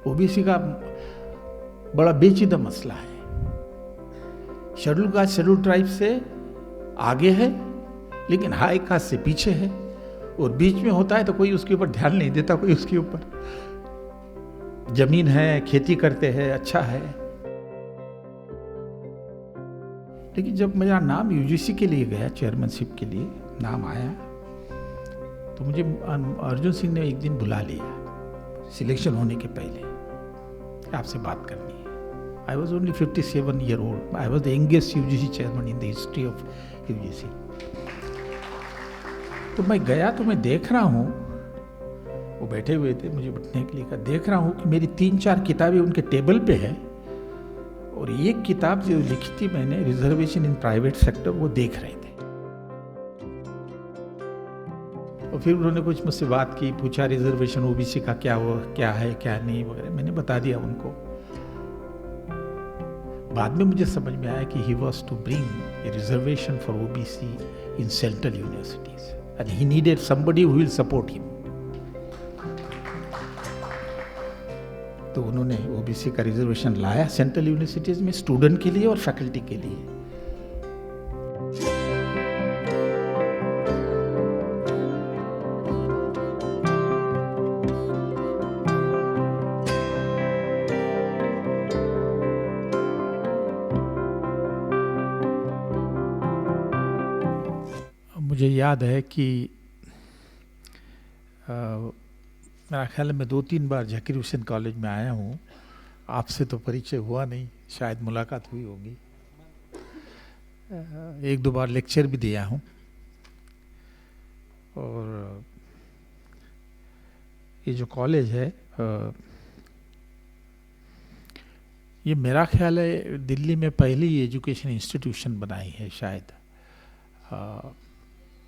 OBC का बड़ा पेचीदा मसला है। शेड्यूल कास्ट शेड्यूल ट्राइब से आगे है, लेकिन हाई कास्ट से पीछे है, और बीच में होता है तो कोई उसके ऊपर ध्यान नहीं देता, कोई उसके ऊपर जमीन है, खेती करते हैं, अच्छा है। लेकिन जब मेरा नाम यूजीसी के लिए गया, चेयरमैनशिप के लिए नाम आया, तो मुझे अर्जुन सिंह ने एक दिन बुला लिया सिलेक्शन होने के पहले, आपसे बात करनी है। I was only 57 year old. I was the youngest UGC chairman in the history of UGC. तो मैं गया तो मैं देख रहा हूँ, वो बैठे हुए थे, मुझे बैठने के लिए कहा, देख रहा हूँ कि मेरी 3-4 किताबें उनके टेबल पे है, और एक किताब जो लिखी थी मैंने, रिजर्वेशन इन प्राइवेट सेक्टर, वो देख रहे थे। और फिर उन्होंने कुछ मुझसे बात की, पूछा रिजर्वेशन ओबीसी का क्या है क्या नहीं वगैरह, मैंने बता दिया उनको। बाद में मुझे समझ में आया कि he was to bring a reservation for OBC in central universities and he needed somebody who will support him. तो उन्होंने ओबीसी का रिजर्वेशन लाया सेंट्रल यूनिवर्सिटीज में, स्टूडेंट के लिए और फैकल्टी के लिए। मुझे याद है कि मेरा ख्याल है मैं 2-3 बार झाकिर हुसैन कॉलेज में आया हूँ। आपसे तो परिचय हुआ नहीं, शायद मुलाकात हुई होगी। 1-2 बार लेक्चर भी दिया हूँ। और ये जो कॉलेज है, ये मेरा ख्याल है दिल्ली में पहली एजुकेशन इंस्टीट्यूशन बनाई है शायद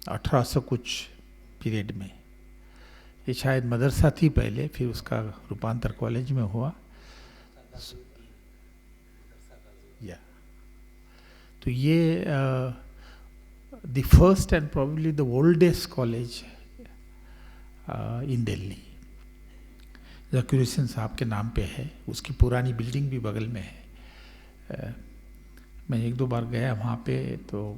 1800 कुछ पीरियड में। ये शायद मदरसा थी पहले, फिर उसका रूपांतर कॉलेज में हुआ। तो ये the first and probably the oldest college in Delhi, Zakir Hussain साहब के नाम पे है। उसकी पुरानी बिल्डिंग भी बगल में है। मैं 1-2 बार गया वहाँ पे, तो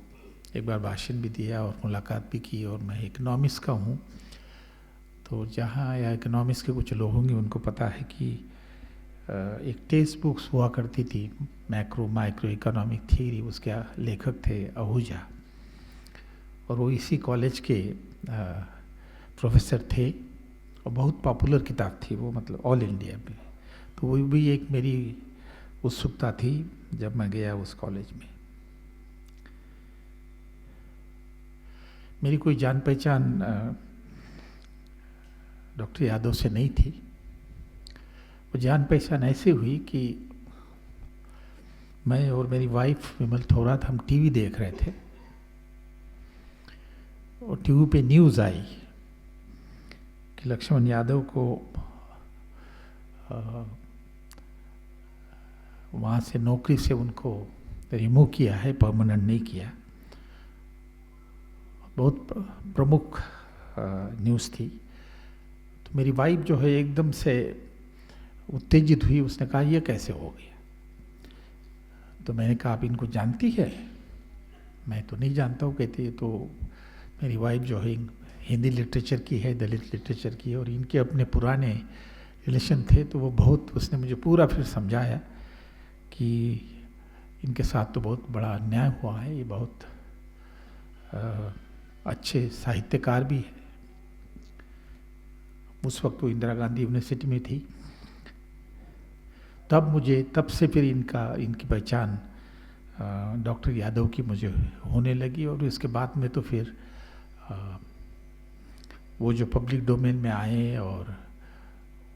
एक बार भाषण भी दिया और मुलाकात भी की। और मैं इकोनॉमिक्स का हूँ, तो जहाँ या इकोनॉमिक्स के कुछ लोग होंगे उनको पता है कि एक टेक्स्ट बुक्स हुआ करती थी, मैक्रो माइक्रो इकोनॉमिक थियरी, उसके लेखक थे आहूजा, और वो इसी कॉलेज के प्रोफेसर थे, और बहुत पॉपुलर किताब थी वो, मतलब ऑल इंडिया में। तो वो भी एक मेरी उत्सुकता थी जब मैं गया उस कॉलेज में। मेरी कोई जान पहचान डॉक्टर यादव से नहीं थी। वो जान पहचान ऐसे हुई कि मैं और मेरी वाइफ विमल थोरात, हम टीवी देख रहे थे, और टीवी पे न्यूज़ आई कि लक्ष्मण यादव को वहाँ से नौकरी से उनको रिमूव किया है, परमानेंट नहीं किया। बहुत प्रमुख न्यूज़ थी। तो मेरी वाइफ जो है एकदम से उत्तेजित हुई, उसने कहा ये कैसे हो गया। तो मैंने कहा आप इनको जानती है? मैं तो नहीं जानता हूँ। कहती है, तो मेरी वाइफ जो है हिंदी लिटरेचर की है, दलित लिटरेचर की है, और इनके अपने पुराने रिलेशन थे। तो वो बहुत, उसने मुझे पूरा फिर समझाया कि इनके साथ तो बहुत बड़ा अन्याय हुआ है, ये बहुत अच्छे साहित्यकार भी है। उस वक्त वो इंदिरा गांधी यूनिवर्सिटी में थी। तब से फिर इनकी पहचान डॉक्टर यादव की मुझे होने लगी। और इसके बाद में तो फिर वो जो पब्लिक डोमेन में आए और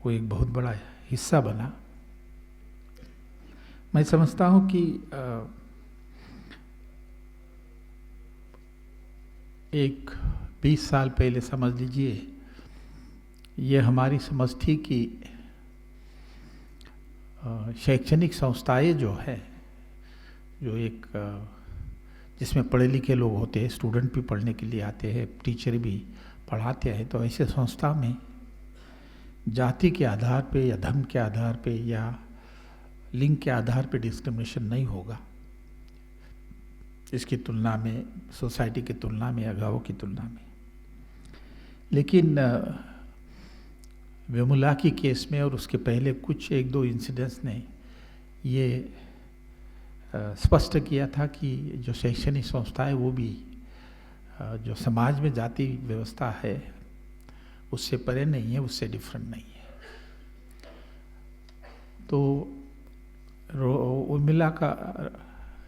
वो एक बहुत बड़ा हिस्सा बना। मैं समझता हूँ कि एक 20 साल पहले समझ लीजिए, ये हमारी समझ थी कि शैक्षणिक संस्थाएं जो है, जो एक जिसमें पढ़े लिखे लोग होते हैं, स्टूडेंट भी पढ़ने के लिए आते हैं, टीचर भी पढ़ाते हैं, तो ऐसे संस्था में जाति के आधार पे या धर्म के आधार पे या लिंग के आधार पे डिस्क्रिमिनेशन नहीं होगा, इसकी तुलना में, सोसाइटी की तुलना में या गाँव की तुलना में। लेकिन वेमुला की केस में और उसके पहले कुछ 1-2 इंसिडेंट्स ने ये स्पष्ट किया था कि जो शैक्षणिक संस्था है वो भी जो समाज में जाति व्यवस्था है उससे परे नहीं है, उससे डिफरेंट नहीं है। तो उर्मिला का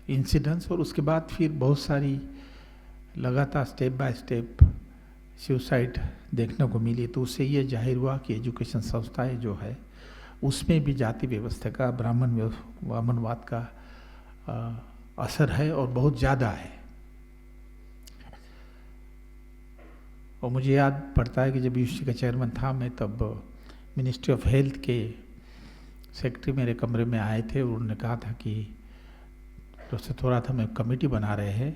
इंसिडेंट्स और उसके बाद फिर बहुत सारी लगातार स्टेप बाय स्टेप सुसाइड देखने को मिली, तो उससे ये जाहिर हुआ कि एजुकेशन संस्थाएं जो है उसमें भी जाति व्यवस्था का, ब्राह्मणवाद का असर है और बहुत ज़्यादा है। और मुझे याद पड़ता है कि जब यूनिवर्सिटी का चेयरमैन था मैं, तब मिनिस्ट्री ऑफ हेल्थ के सेक्रेटरी मेरे कमरे में आए थे और उन्होंने कहा था कि दोस्तों थोड़ा था मैं कमेटी बना रहे हैं,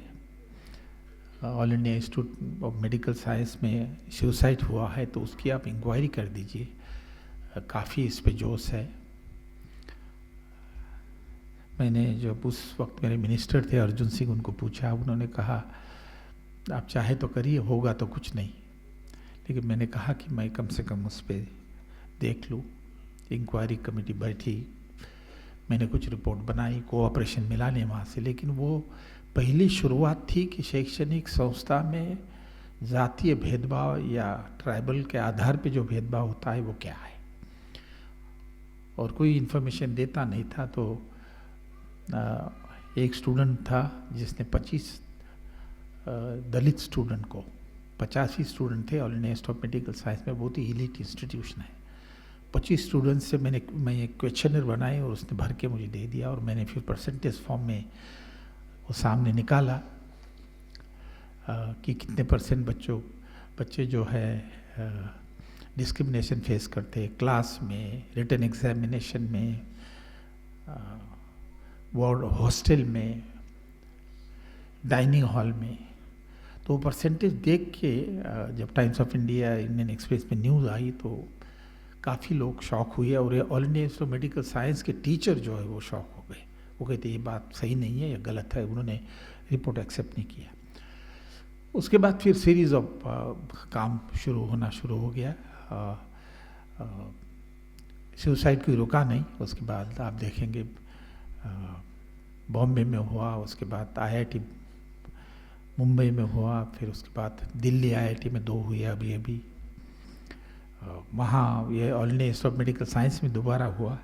all India Institute of Medical science में सुसाइड हुआ है तो उसकी आप इंक्वायरी कर दीजिए, काफ़ी इस पे जोश है। मैंने जब उस वक्त मेरे मिनिस्टर थे अर्जुन सिंह, उनको पूछा, उन्होंने कहा आप चाहे तो करिए, होगा तो कुछ नहीं। लेकिन मैंने कहा कि मैं कम से कम उस पर देख लूँ। इंक्वायरी कमेटी बैठी, मैंने कुछ रिपोर्ट बनाई, कोऑपरेशन मिला नहीं वहाँ से, लेकिन वो पहली शुरुआत थी कि शैक्षणिक संस्था में जातीय भेदभाव या ट्राइबल के आधार पे जो भेदभाव होता है वो क्या है, और कोई इन्फॉर्मेशन देता नहीं था। तो एक स्टूडेंट था जिसने 25 दलित स्टूडेंट को, 85 स्टूडेंट थे, All India Institute of Medical science में बहुत ही एलीट इंस्टीट्यूशन है, 25 स्टूडेंट्स से मैं एक क्वेश्चनर बनाई और उसने भर के मुझे दे दिया और मैंने फिर परसेंटेज फॉर्म में वो सामने निकाला कि कितने % बच्चे जो है डिस्क्रिमिनेशन फेस करते हैं क्लास में, रिटन एग्जामिनेशन में, वार्ड हॉस्टल में, डाइनिंग हॉल में। तो परसेंटेज देख के जब times of India, Indian express में न्यूज़ आई तो काफ़ी लोग शॉक हुए और all India Institute of Medical science के टीचर जो है वो शॉक हो गए। वो कहते ये बात सही नहीं है या गलत है, उन्होंने रिपोर्ट एक्सेप्ट नहीं किया। उसके बाद फिर सीरीज़ ऑफ काम शुरू हो गया। सुसाइड कोई रुका नहीं। उसके बाद आप देखेंगे बॉम्बे में हुआ, उसके बाद IIT मुंबई में हुआ, फिर उसके बाद दिल्ली IIT में 2 हुए अभी वहाँ ये all India Institute of Medical science में दोबारा हुआ।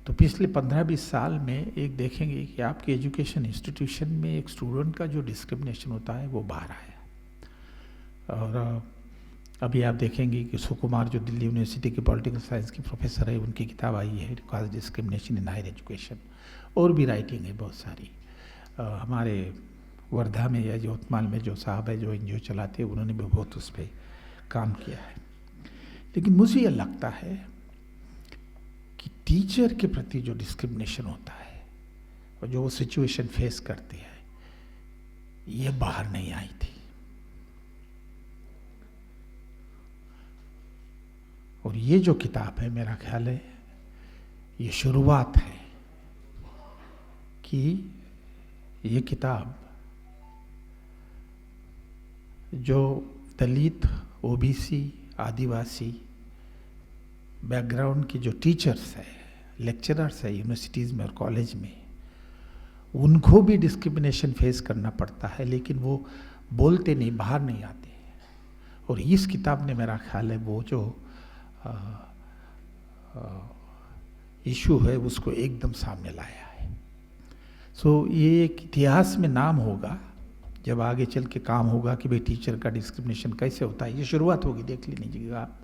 तो पिछले 15-20 साल में एक देखेंगे कि आपके एजुकेशन इंस्टीट्यूशन में एक स्टूडेंट का जो डिस्क्रिमिनेशन होता है वो बाहर आया। और अभी आप देखेंगे कि सुकुमार जो दिल्ली यूनिवर्सिटी के पॉलिटिकल साइंस की प्रोफेसर है, उनकी किताब आई है काज डिस्क्रिमिनेशन इन हायर एजुकेशन, और भी राइटिंग है बहुत सारी। हमारे वर्धा में या यवतमाल में जो साहब है जो NGO चलाते हैं, उन्होंने भी बहुत उस पर काम किया है। लेकिन मुझे यह लगता है कि टीचर के प्रति जो डिस्क्रिमिनेशन होता है और जो वो सिचुएशन फेस करते हैं, ये बाहर नहीं आई थी। और ये जो किताब है, मेरा ख्याल है ये शुरुआत है कि ये किताब जो दलित, OBC, आदिवासी बैकग्राउंड के जो टीचर्स हैं, लेक्चरर्स हैं यूनिवर्सिटीज़ में और कॉलेज में, उनको भी डिस्क्रिमिनेशन फेस करना पड़ता है, लेकिन वो बोलते नहीं, बाहर नहीं आते। और इस किताब ने मेरा ख्याल है वो जो इशू है उसको एकदम सामने लाया है। सो ये एक इतिहास में नाम होगा, जब आगे चल के काम होगा कि भाई टीचर का डिस्क्रिमिनेशन कैसे होता है। ये शुरुआत होगी, देख लीजिएगा आप,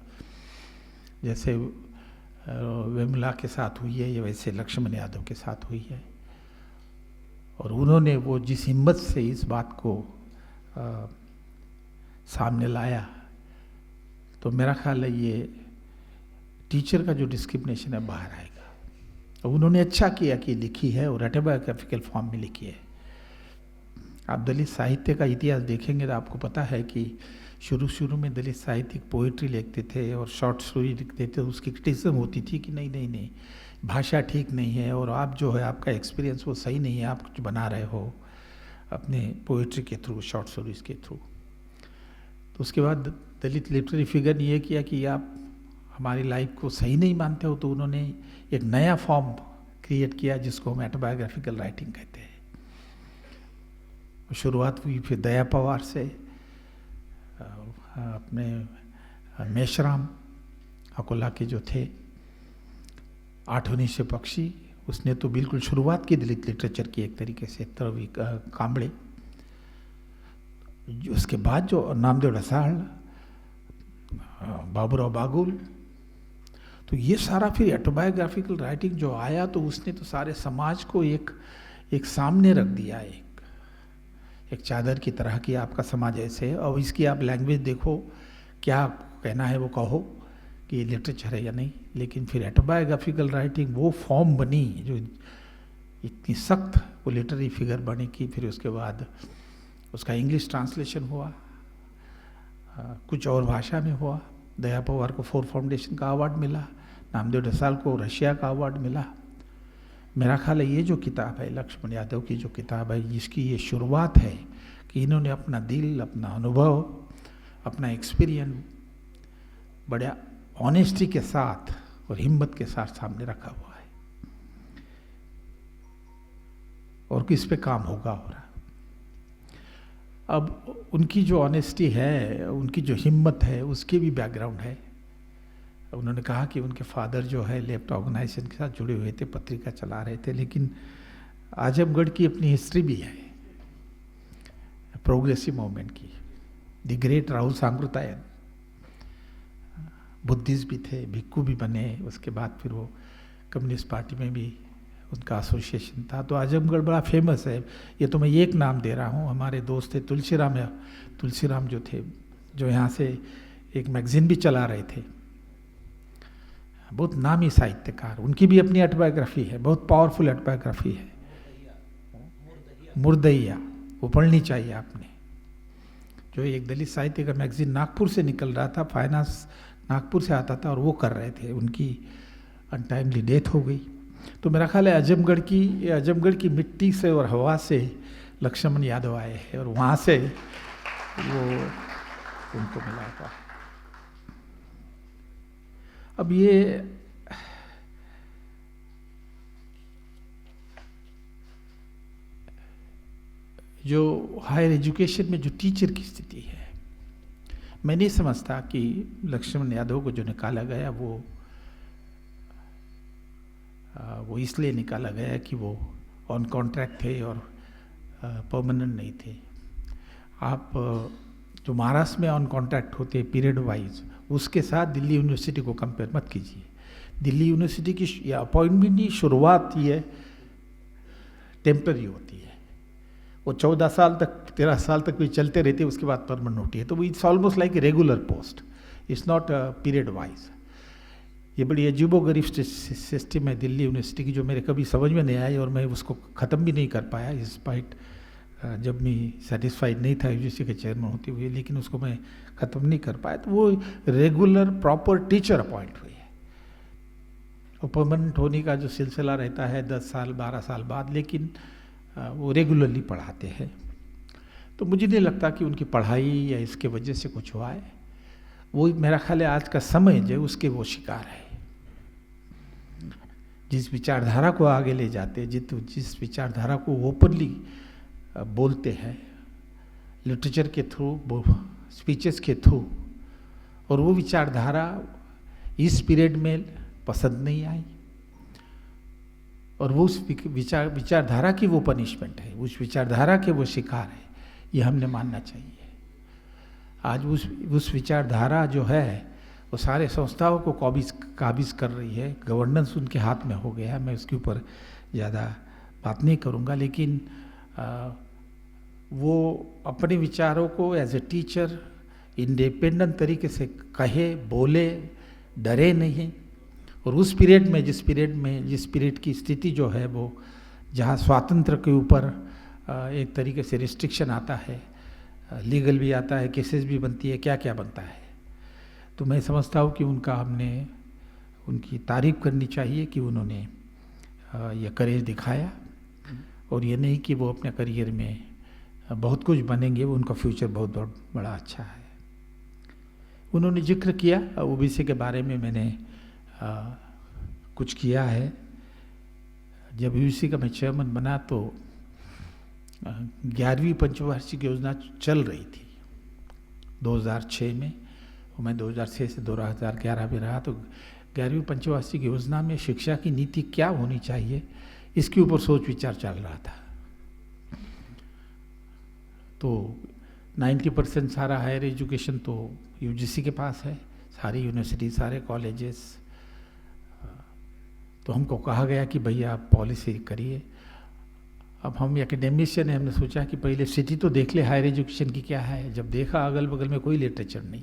जैसे विमला के साथ हुई है, या वैसे लक्ष्मण यादव के साथ हुई है। और उन्होंने वो जिस हिम्मत से इस बात को सामने लाया, तो मेरा ख्याल है ये टीचर का जो डिस्क्रिमिनेशन है बाहर आएगा। और उन्होंने अच्छा किया कि लिखी है और ऑटोबायोग्राफिकल फॉर्म में लिखी है। आप दलित साहित्य का इतिहास देखेंगे तो आपको पता है कि शुरू में दलित साहित्यिक पोइट्री लिखते थे और शॉर्ट स्टोरी लिखते थे, उसकी क्रिटिसिज्म होती थी कि नहीं भाषा ठीक नहीं है और आप जो है आपका एक्सपीरियंस वो सही नहीं है, आप कुछ बना रहे हो अपने पोइट्री के थ्रू, शॉर्ट स्टोरीज के थ्रू। तो उसके बाद दलित लिटरेरी फिगर ने ये किया कि आप हमारी लाइफ को सही नहीं मानते हो, तो उन्होंने एक नया फॉर्म क्रिएट किया जिसको हम ऑटोबायोग्राफिकल राइटिंग कहते हैं। शुरुआत हुई फिर दया पवार से, अपने मेशराम अकोला के जो थे, आठवनी से पक्षी, उसने तो बिल्कुल शुरुआत की दलित लिटरेचर की एक तरीके से, तरवी कांबड़े। उसके बाद जो नामदेव ढसाल, बाबूराव बागुल, तो ये सारा फिर ऑटोबायोग्राफिकल राइटिंग जो आया तो उसने तो सारे समाज को एक सामने रख दिया, एक चादर की तरह की आपका समाज ऐसे है, और इसकी आप लैंग्वेज देखो, क्या कहना है वो कहो कि ये लिटरेचर है या नहीं। लेकिन फिर ऑटोबायोग्राफिकल राइटिंग वो फॉर्म बनी जो इतनी सख्त वो लिटरेरी फिगर बनी कि फिर उसके बाद उसका इंग्लिश ट्रांसलेशन हुआ, कुछ और भाषा में हुआ। दया पवार को फोर फाउंडेशन का अवार्ड मिला, नामदेव ढसाल को रशिया का अवार्ड मिला। मेरा ख्याल है ये जो किताब है, लक्ष्मण यादव की जो किताब है, जिसकी ये शुरुआत है कि इन्होंने अपना दिल, अपना अनुभव, अपना एक्सपीरियंस बड़े ऑनेस्टी के साथ और हिम्मत के साथ सामने रखा हुआ है, और किस पे काम होगा हो रहा। अब उनकी जो ऑनेस्टी है, उनकी जो हिम्मत है, उसके भी बैकग्राउंड है। उन्होंने कहा कि उनके फादर जो है लेफ्ट ऑर्गेनाइजेशन के साथ जुड़े हुए थे, पत्रिका चला रहे थे, लेकिन आजमगढ़ की अपनी हिस्ट्री भी है प्रोग्रेसिव मूवमेंट की। द ग्रेट राहुल सांकृतायन बुद्धिस्ट भी थे, भिक्खू भी बने, उसके बाद फिर वो कम्युनिस्ट पार्टी में भी उनका एसोसिएशन था। तो आजमगढ़ बड़ा फेमस है। ये तो मैं एक नाम दे रहा हूँ, हमारे दोस्त थे तुलसीराम जो थे, जो यहाँ से एक मैगजीन भी चला रहे थे, बहुत नामी साहित्यकार। उनकी भी अपनी ऑटोबायोग्राफी है, बहुत पावरफुल ऑटोबायोग्राफी है, मुर्दैया, वो पढ़नी चाहिए आपने। जो एक दलित साहित्य का मैगजीन नागपुर से निकल रहा था, फाइनेंस नागपुर से आता था, और वो कर रहे थे। उनकी अनटाइमली डेथ हो गई। तो मेरा ख्याल है आजमगढ़ की मिट्टी से और हवा से लक्ष्मण यादव आए हैं, और वहाँ से वो उनको मिला था। अब ये जो हायर एजुकेशन में जो टीचर की स्थिति है, मैं नहीं समझता कि लक्ष्मण यादव को जो निकाला गया वो इसलिए निकाला गया कि वो ऑन कॉन्ट्रैक्ट थे और परमानेंट नहीं थे। आप जो महाराष्ट्र में ऑन कॉन्ट्रैक्ट होते हैं पीरियड वाइज, उसके साथ दिल्ली यूनिवर्सिटी को कंपेयर मत कीजिए। दिल्ली यूनिवर्सिटी की अपॉइंटमेंट की शुरुआत ये टेम्पररी होती है, वो 14 साल तक 13 साल तक भी चलते रहती है, उसके बाद परमानेंट होती है। तो वो it's almost like a regular post, it's not period wise. ये बड़ी अजीबोगरीब सिस्टम है दिल्ली यूनिवर्सिटी की, जो मेरे कभी समझ में नहीं आई, और मैं उसको ख़त्म भी नहीं कर पाया, डिस्पाइट जब मैं सेटिस्फाइड नहीं था यूजीसी के चेयरमैन होते हुए, लेकिन उसको मैं ख़त्म नहीं कर पाया। तो वो रेगुलर प्रॉपर टीचर अपॉइंट हुई है, और परमानेंट होने का जो सिलसिला रहता है 10 साल 12 साल बाद, लेकिन वो रेगुलरली पढ़ाते हैं। तो मुझे नहीं लगता कि उनकी पढ़ाई या इसके वजह से कुछ हुआ है। वो मेरा ख्याल है आज का समय जो उसके वो शिकार है। जिस विचारधारा को आगे ले जाते, जिस विचारधारा को ओपनली बोलते हैं लिटरेचर के थ्रू, स्पीचेस के थ्रू, और वो विचारधारा इस पीरियड में पसंद नहीं आई, और वो उस विचारधारा की वो पनिशमेंट है, उस विचारधारा के वो शिकार है, ये हमने मानना चाहिए। आज उस विचारधारा जो है वो सारे संस्थाओं को काबिज कर रही है, गवर्नेंस उनके हाथ में हो गया है। मैं उसके ऊपर ज़्यादा बात नहीं करूँगा, लेकिन वो अपने विचारों को एज ए टीचर इंडिपेंडेंट तरीके से कहे, बोले, डरे नहीं। और उस पीरियड में जिस पीरियड की स्थिति जो है वो, जहाँ स्वातंत्र के ऊपर एक तरीके से रिस्ट्रिक्शन आता है, लीगल भी आता है, केसेस भी बनती है, क्या क्या बनता है। तो मैं समझता हूँ कि उनकी तारीफ करनी चाहिए कि उन्होंने ये करेज दिखाया, और ये नहीं कि वो अपने करियर में बहुत कुछ बनेंगे, वो उनका फ्यूचर बहुत बड़ा अच्छा है। उन्होंने जिक्र किया ओबीसी के बारे में, मैंने कुछ किया है। जब यूसी का मैं चेयरमैन बना तो 11वीं पंचवार्षिक योजना चल रही थी 2006 में, और मैं 2006 से 2011 में रहा। तो 11वीं पंचवार्षिक योजना में शिक्षा की नीति क्या होनी चाहिए, इसके ऊपर सोच विचार चल रहा था। तो 90% सारा हायर एजुकेशन तो यूजीसी के पास है, सारी यूनिवर्सिटी, सारे कॉलेजेस। तो हमको कहा गया कि भैया आप पॉलिसी करिए। अब हम एकेडमिशियन हैं, हमने सोचा कि पहले सिटी तो देख ले हायर एजुकेशन की क्या है। जब देखा अगल बगल में कोई लिटरेचर नहीं,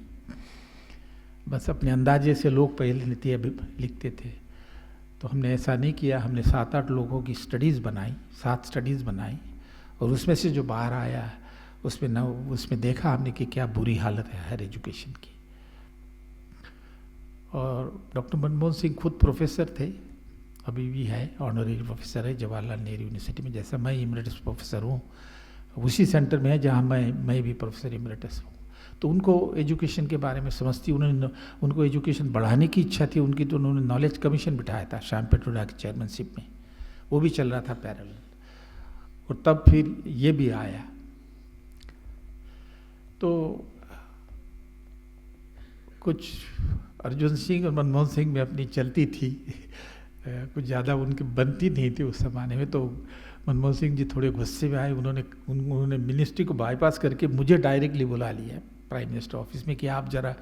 बस अपने अंदाजे से लोग पहले नीति लिखते थे। तो हमने ऐसा नहीं किया, हमने 7-8 लोगों की स्टडीज़ बनाई, 7 स्टडीज़ बनाई, और उसमें से जो बाहर आया उसमें देखा हमने कि क्या बुरी हालत है हायर एजुकेशन की। और डॉक्टर मनमोहन सिंह खुद प्रोफेसर थे, अभी भी है, ऑनररी प्रोफेसर है जवाहरलाल नेहरू यूनिवर्सिटी में, जैसा मैं इमरेटस प्रोफेसर हूँ, उसी सेंटर में है जहाँ मैं भी प्रोफेसर इमरेटस हूँ। तो उनको एजुकेशन के बारे में समझती, उनको एजुकेशन बढ़ाने की इच्छा थी उनकी। तो उन्होंने नॉलेज कमीशन बिठाया था श्याम पेट्रोडा की चेयरमैनशिप में, वो भी चल रहा था पैरेलल। और तब फिर ये भी आया। तो कुछ अर्जुन सिंह और मनमोहन सिंह में अपनी चलती थी, कुछ ज़्यादा उनकी बनती नहीं थी उस ज़माने में। तो मनमोहन सिंह जी थोड़े गुस्से में आए, उन्होंने मिनिस्ट्री को बाईपास करके मुझे डायरेक्टली बुला लिया प्राइम मिनिस्टर ऑफिस में कि आप ज़रा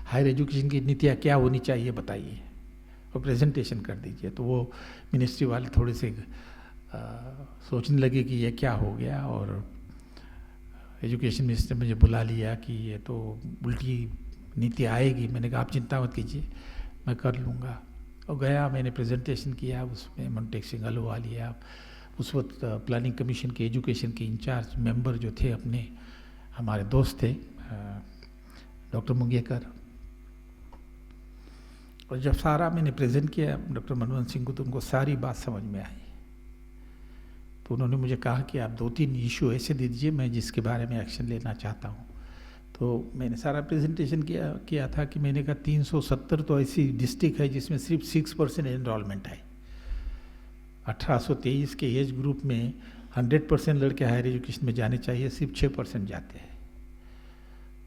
हायर एजुकेशन की नीतियाँ क्या होनी चाहिए बताइए और प्रेजेंटेशन कर दीजिए। तो वो मिनिस्ट्री वाले थोड़े से सोचने लगे कि ये क्या हो गया, और एजुकेशन मिनिस्टर मुझे बुला लिया कि ये तो उल्टी नीति आएगी। मैंने कहा आप चिंता मत कीजिए, मैं कर लूँगा। और गया, मैंने प्रेजेंटेशन किया, उसमें मोन्टेक सिंह अहलूवालिया, उस वक्त प्लानिंग कमीशन के एजुकेशन के इंचार्ज मेंबर जो थे अपने हमारे दोस्त थे डॉक्टर मुंगेकर। और जब सारा मैंने प्रेजेंट किया डॉक्टर मनमोहन सिंह को, तो उनको सारी बात समझ में आई। तो उन्होंने मुझे कहा कि आप 2-3 इशू ऐसे दे दीजिए मैं जिसके बारे में एक्शन लेना चाहता हूँ। तो मैंने सारा प्रेजेंटेशन किया था कि मैंने कहा 370 तो ऐसी डिस्ट्रिक्ट है जिसमें सिर्फ 6% एनरोलमेंट है। 1823 के एज ग्रुप में 100% लड़के हायर एजुकेशन में जाने चाहिए, सिर्फ 6% जाते हैं।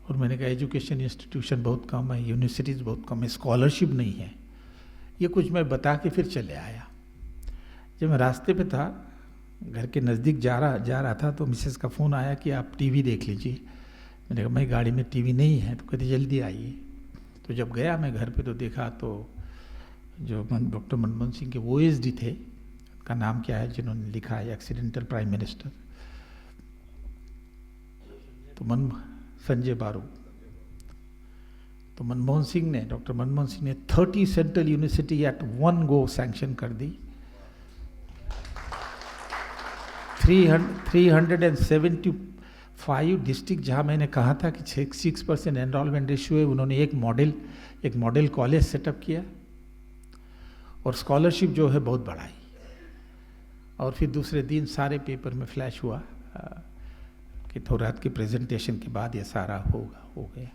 और मैंने कहा एजुकेशन इंस्टीट्यूशन बहुत कम है, यूनिवर्सिटीज़ बहुत कम है, स्कॉलरशिप नहीं है। ये कुछ मैं बता के फिर चले आया। जब मैं रास्ते पे था, घर के नज़दीक जा रहा था, तो मिसेस का फ़ोन आया कि आप टीवी देख लीजिए। मैंने कहा मैं गाड़ी में टीवी नहीं है। तो कहते जल्दी आइए। तो जब गया मैं घर पे, तो देखा तो जो डॉक्टर मनमोहन सिंह के OSD थे, का नाम क्या है जिन्होंने लिखा है एक्सीडेंटल प्राइम मिनिस्टर, तो संजय बारू। तो डॉक्टर मनमोहन सिंह ने 30 central university at one go sanction कर दी। 375 डिस्ट्रिक्ट जहाँ मैंने कहा था कि 6% एनरोलमेंट रेशियो है, उन्होंने एक मॉडल कॉलेज सेटअप किया और स्कॉलरशिप जो है बहुत बढ़ाई। और फिर दूसरे दिन सारे पेपर में फ्लैश हुआ कि थोरात की प्रेजेंटेशन के बाद ये सारा हो गया।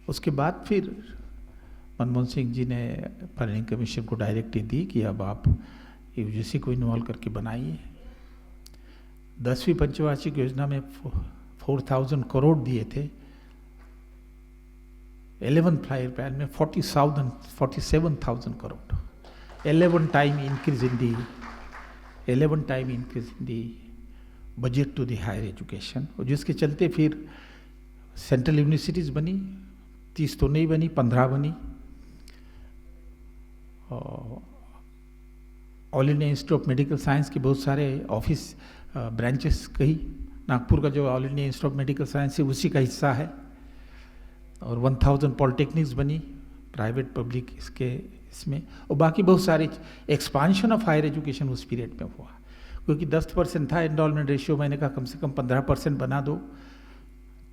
उसके बाद फिर मनमोहन सिंह जी ने प्लानिंग कमीशन को डायरेक्टिव दी कि अब आप यूजीसी को इन्वॉल्व करके बनाइए। 10वीं पंचवार्षिक योजना में 4,000 करोड़ दिए थे। 11th फाइव प्लान में 47,000 crore. 11 time increase in the budget to the higher education. और जिसके चलते फिर सेंट्रल यूनिवर्सिटीज़ बनी, 30 तो नहीं बनी, 15 बनी। All India Institute of Medical science के बहुत सारे ऑफिस ब्रांचेस कही, नागपुर का जो all India Institute of Medical science है उसी का हिस्सा है। और 1000 पॉलिटेक्निक्स बनी, प्राइवेट पब्लिक इसमें। और बाकी बहुत सारे एक्सपांशन ऑफ हायर एजुकेशन उस पीरियड में हुआ। क्योंकि 10% था एनरोलमेंट रेशियो, मैंने कहा कम से कम 15% बना दो,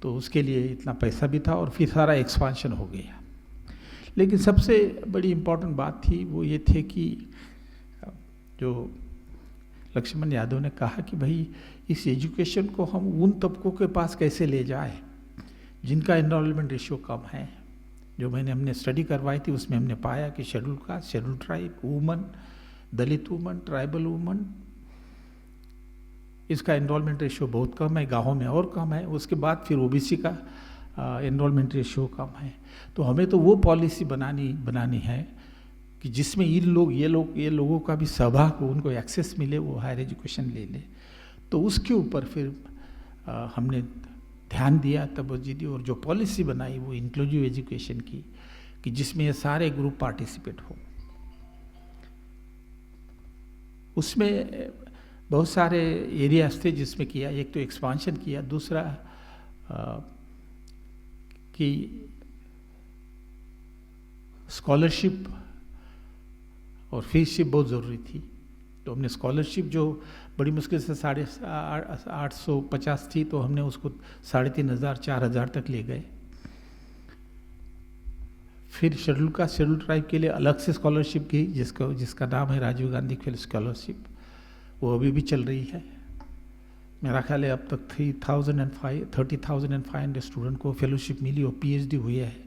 तो उसके लिए इतना पैसा भी था और फिर सारा एक्सपांशन हो गया। लेकिन सबसे बड़ी इम्पोर्टेंट बात थी वो ये थे कि जो लक्ष्मण यादव ने कहा कि भाई इस एजुकेशन को हम उन तबकों के पास कैसे ले जाए जिनका एनरोलमेंट रेशियो कम है। जो हमने स्टडी करवाई थी उसमें हमने पाया कि schedule caste, schedule tribe, woman, Dalit woman, tribal woman, इसका एनरोलमेंट रेशियो बहुत कम है, गाँवों में और कम है। उसके बाद फिर ओबीसी का एनरोलमेंट रेशियो कम है। तो हमें तो वो पॉलिसी बनानी है कि जिसमें ये लोगों का भी सहभाग हो, उनको एक्सेस मिले, वो हायर एजुकेशन ले ले। तो उसके ऊपर फिर हमने ध्यान दिया, तवज्जो दी, और जो पॉलिसी बनाई वो इंक्लूसिव एजुकेशन की, कि जिसमें ये सारे ग्रुप पार्टिसिपेट हो। उसमें बहुत सारे एरियाज थे जिसमें किया। एक तो एक्सपांशन किया, दूसरा कि स्कॉलरशिप और फीसशिप बहुत ज़रूरी थी। तो हमने स्कॉलरशिप जो बड़ी मुश्किल से 850 थी, तो हमने उसको 3500 4000 तक ले गए। फिर शेड्यूल ट्राइब के लिए अलग से स्कॉलरशिप की, जिसका नाम है राजीव गांधी खेल स्कॉलरशिप। वो अभी भी चल रही है। मेरा ख्याल है अब तक 30,500 स्टूडेंट को फेलोशिप मिली और पीएचडी हुई है।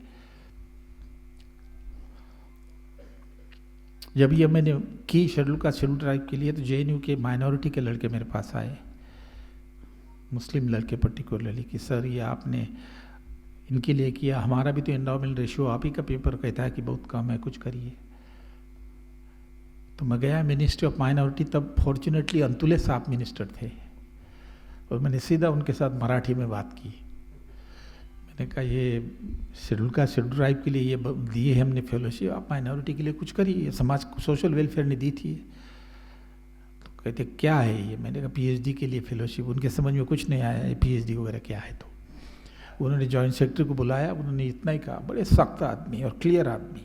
जब ये मैंने की शेड्यूल ट्राइब के लिए, तो जेएनयू के माइनॉरिटी के लड़के मेरे पास आए, मुस्लिम लड़के पर्टिकुलरली, कि सर ये आपने इनके लिए किया, हमारा भी तो एंडोमेंट रेशियो आप ही का पेपर कहता है कि बहुत कम है, कुछ करिए। तो मैं गया मिनिस्ट्री ऑफ माइनॉरिटी, तब फॉर्चुनेटली अंतुले साहब मिनिस्टर थे, और मैंने सीधा उनके साथ मराठी में बात की। मैंने कहा ये शेड्यूल ट्राइब के लिए ये दिए है हमने फेलोशिप, आप माइनॉरिटी के लिए कुछ करिए, समाज को सोशल वेलफेयर ने दी थी। तो कहते क्या है ये? मैंने कहा पीएचडी के लिए फेलोशिप। उनके समझ में कुछ नहीं आया ये पीएचडी वगैरह क्या है। तो उन्होंने जॉइंट सेक्रेटरी को बुलाया, उन्होंने इतना ही कहा, बड़े सख्त आदमी और क्लियर आदमी,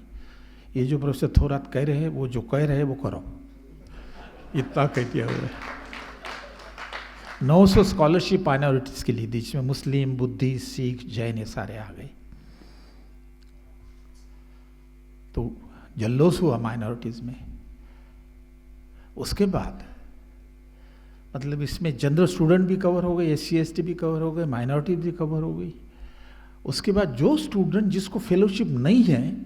ये जो प्रोफेसर थोरात कह रहे हैं वो जो कह रहे हैं वो करो, इतना कह दिया हुआ है। 900 स्कॉलरशिप माइनॉरिटीज़ के लिए दी, जिसमें मुस्लिम, बुद्धिस्ट, सिख, जैन ये सारे आ गए। तो जल्लोष हुआ माइनॉरिटीज़ में। उसके बाद मतलब इसमें जनरल स्टूडेंट भी कवर हो गए, एससी एसटी भी कवर हो गए, माइनॉरिटी भी कवर हो गई। उसके बाद जो स्टूडेंट जिसको फेलोशिप नहीं है,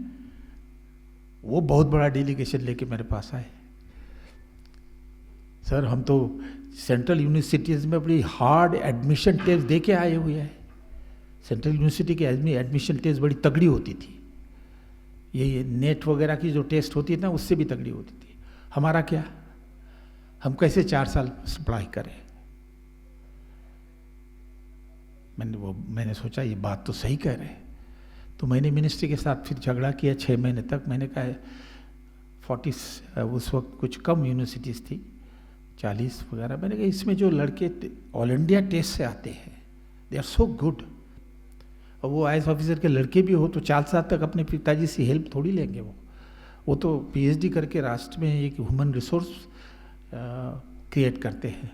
वो बहुत बड़ा डेलीगेशन लेके मेरे पास आए। सर हम तो सेंट्रल यूनिवर्सिटीज़ में बड़ी हार्ड एडमिशन टेस्ट दे के आए हुए हैं। सेंट्रल यूनिवर्सिटी की एडमिशन टेस्ट बड़ी तगड़ी होती थी, ये नेट वगैरह की जो टेस्ट होती है ना, उससे भी तगड़ी होती थी। हमारा क्या, हम कैसे 4 साल पढ़ाई करें? मैंने सोचा ये बात तो सही कह रहे हैं। तो मैंने मिनिस्ट्री के साथ फिर झगड़ा किया 6 महीने तक। मैंने कहा 40 उस वक्त कुछ कम यूनिवर्सिटीज़ थी, 40 वगैरह। मैंने कहा इसमें जो लड़के ऑल इंडिया टेस्ट से आते हैं, दे आर सो गुड, और वो आईएएस ऑफिसर के लड़के भी हो तो 4 साल तक अपने पिताजी से हेल्प थोड़ी लेंगे। वो तो पीएचडी करके राष्ट्र में एक ह्यूमन रिसोर्स क्रिएट करते हैं।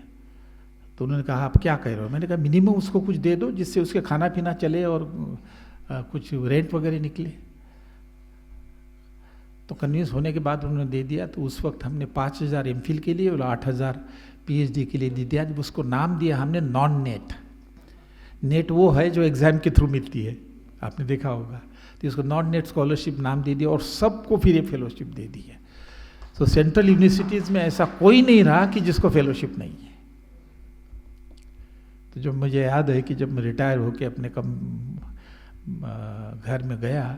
तो उन्होंने कहा आप क्या कह रहे हो? मैंने कहा मिनिमम उसको कुछ दे दो जिससे उसके खाना पीना चले और कुछ रेंट वगैरह निकले। तो कन्विंस होने के बाद उन्होंने दे दिया। तो उस वक्त हमने 5000 एमफिल के लिए और 8000 पीएचडी के लिए दे दिया। जब उसको नाम दिया हमने नॉन नेट। नेट वो है जो एग्ज़ाम के थ्रू मिलती है, आपने देखा होगा। तो इसको नॉन नेट स्कॉलरशिप नाम दे दिया और सबको फिर ये फेलोशिप दे दी है। तो सेंट्रल यूनिवर्सिटीज़ में ऐसा कोई नहीं रहा कि जिसको फेलोशिप नहीं है। तो जब मुझे याद है कि जब मैं रिटायर होकर अपने घर में गया,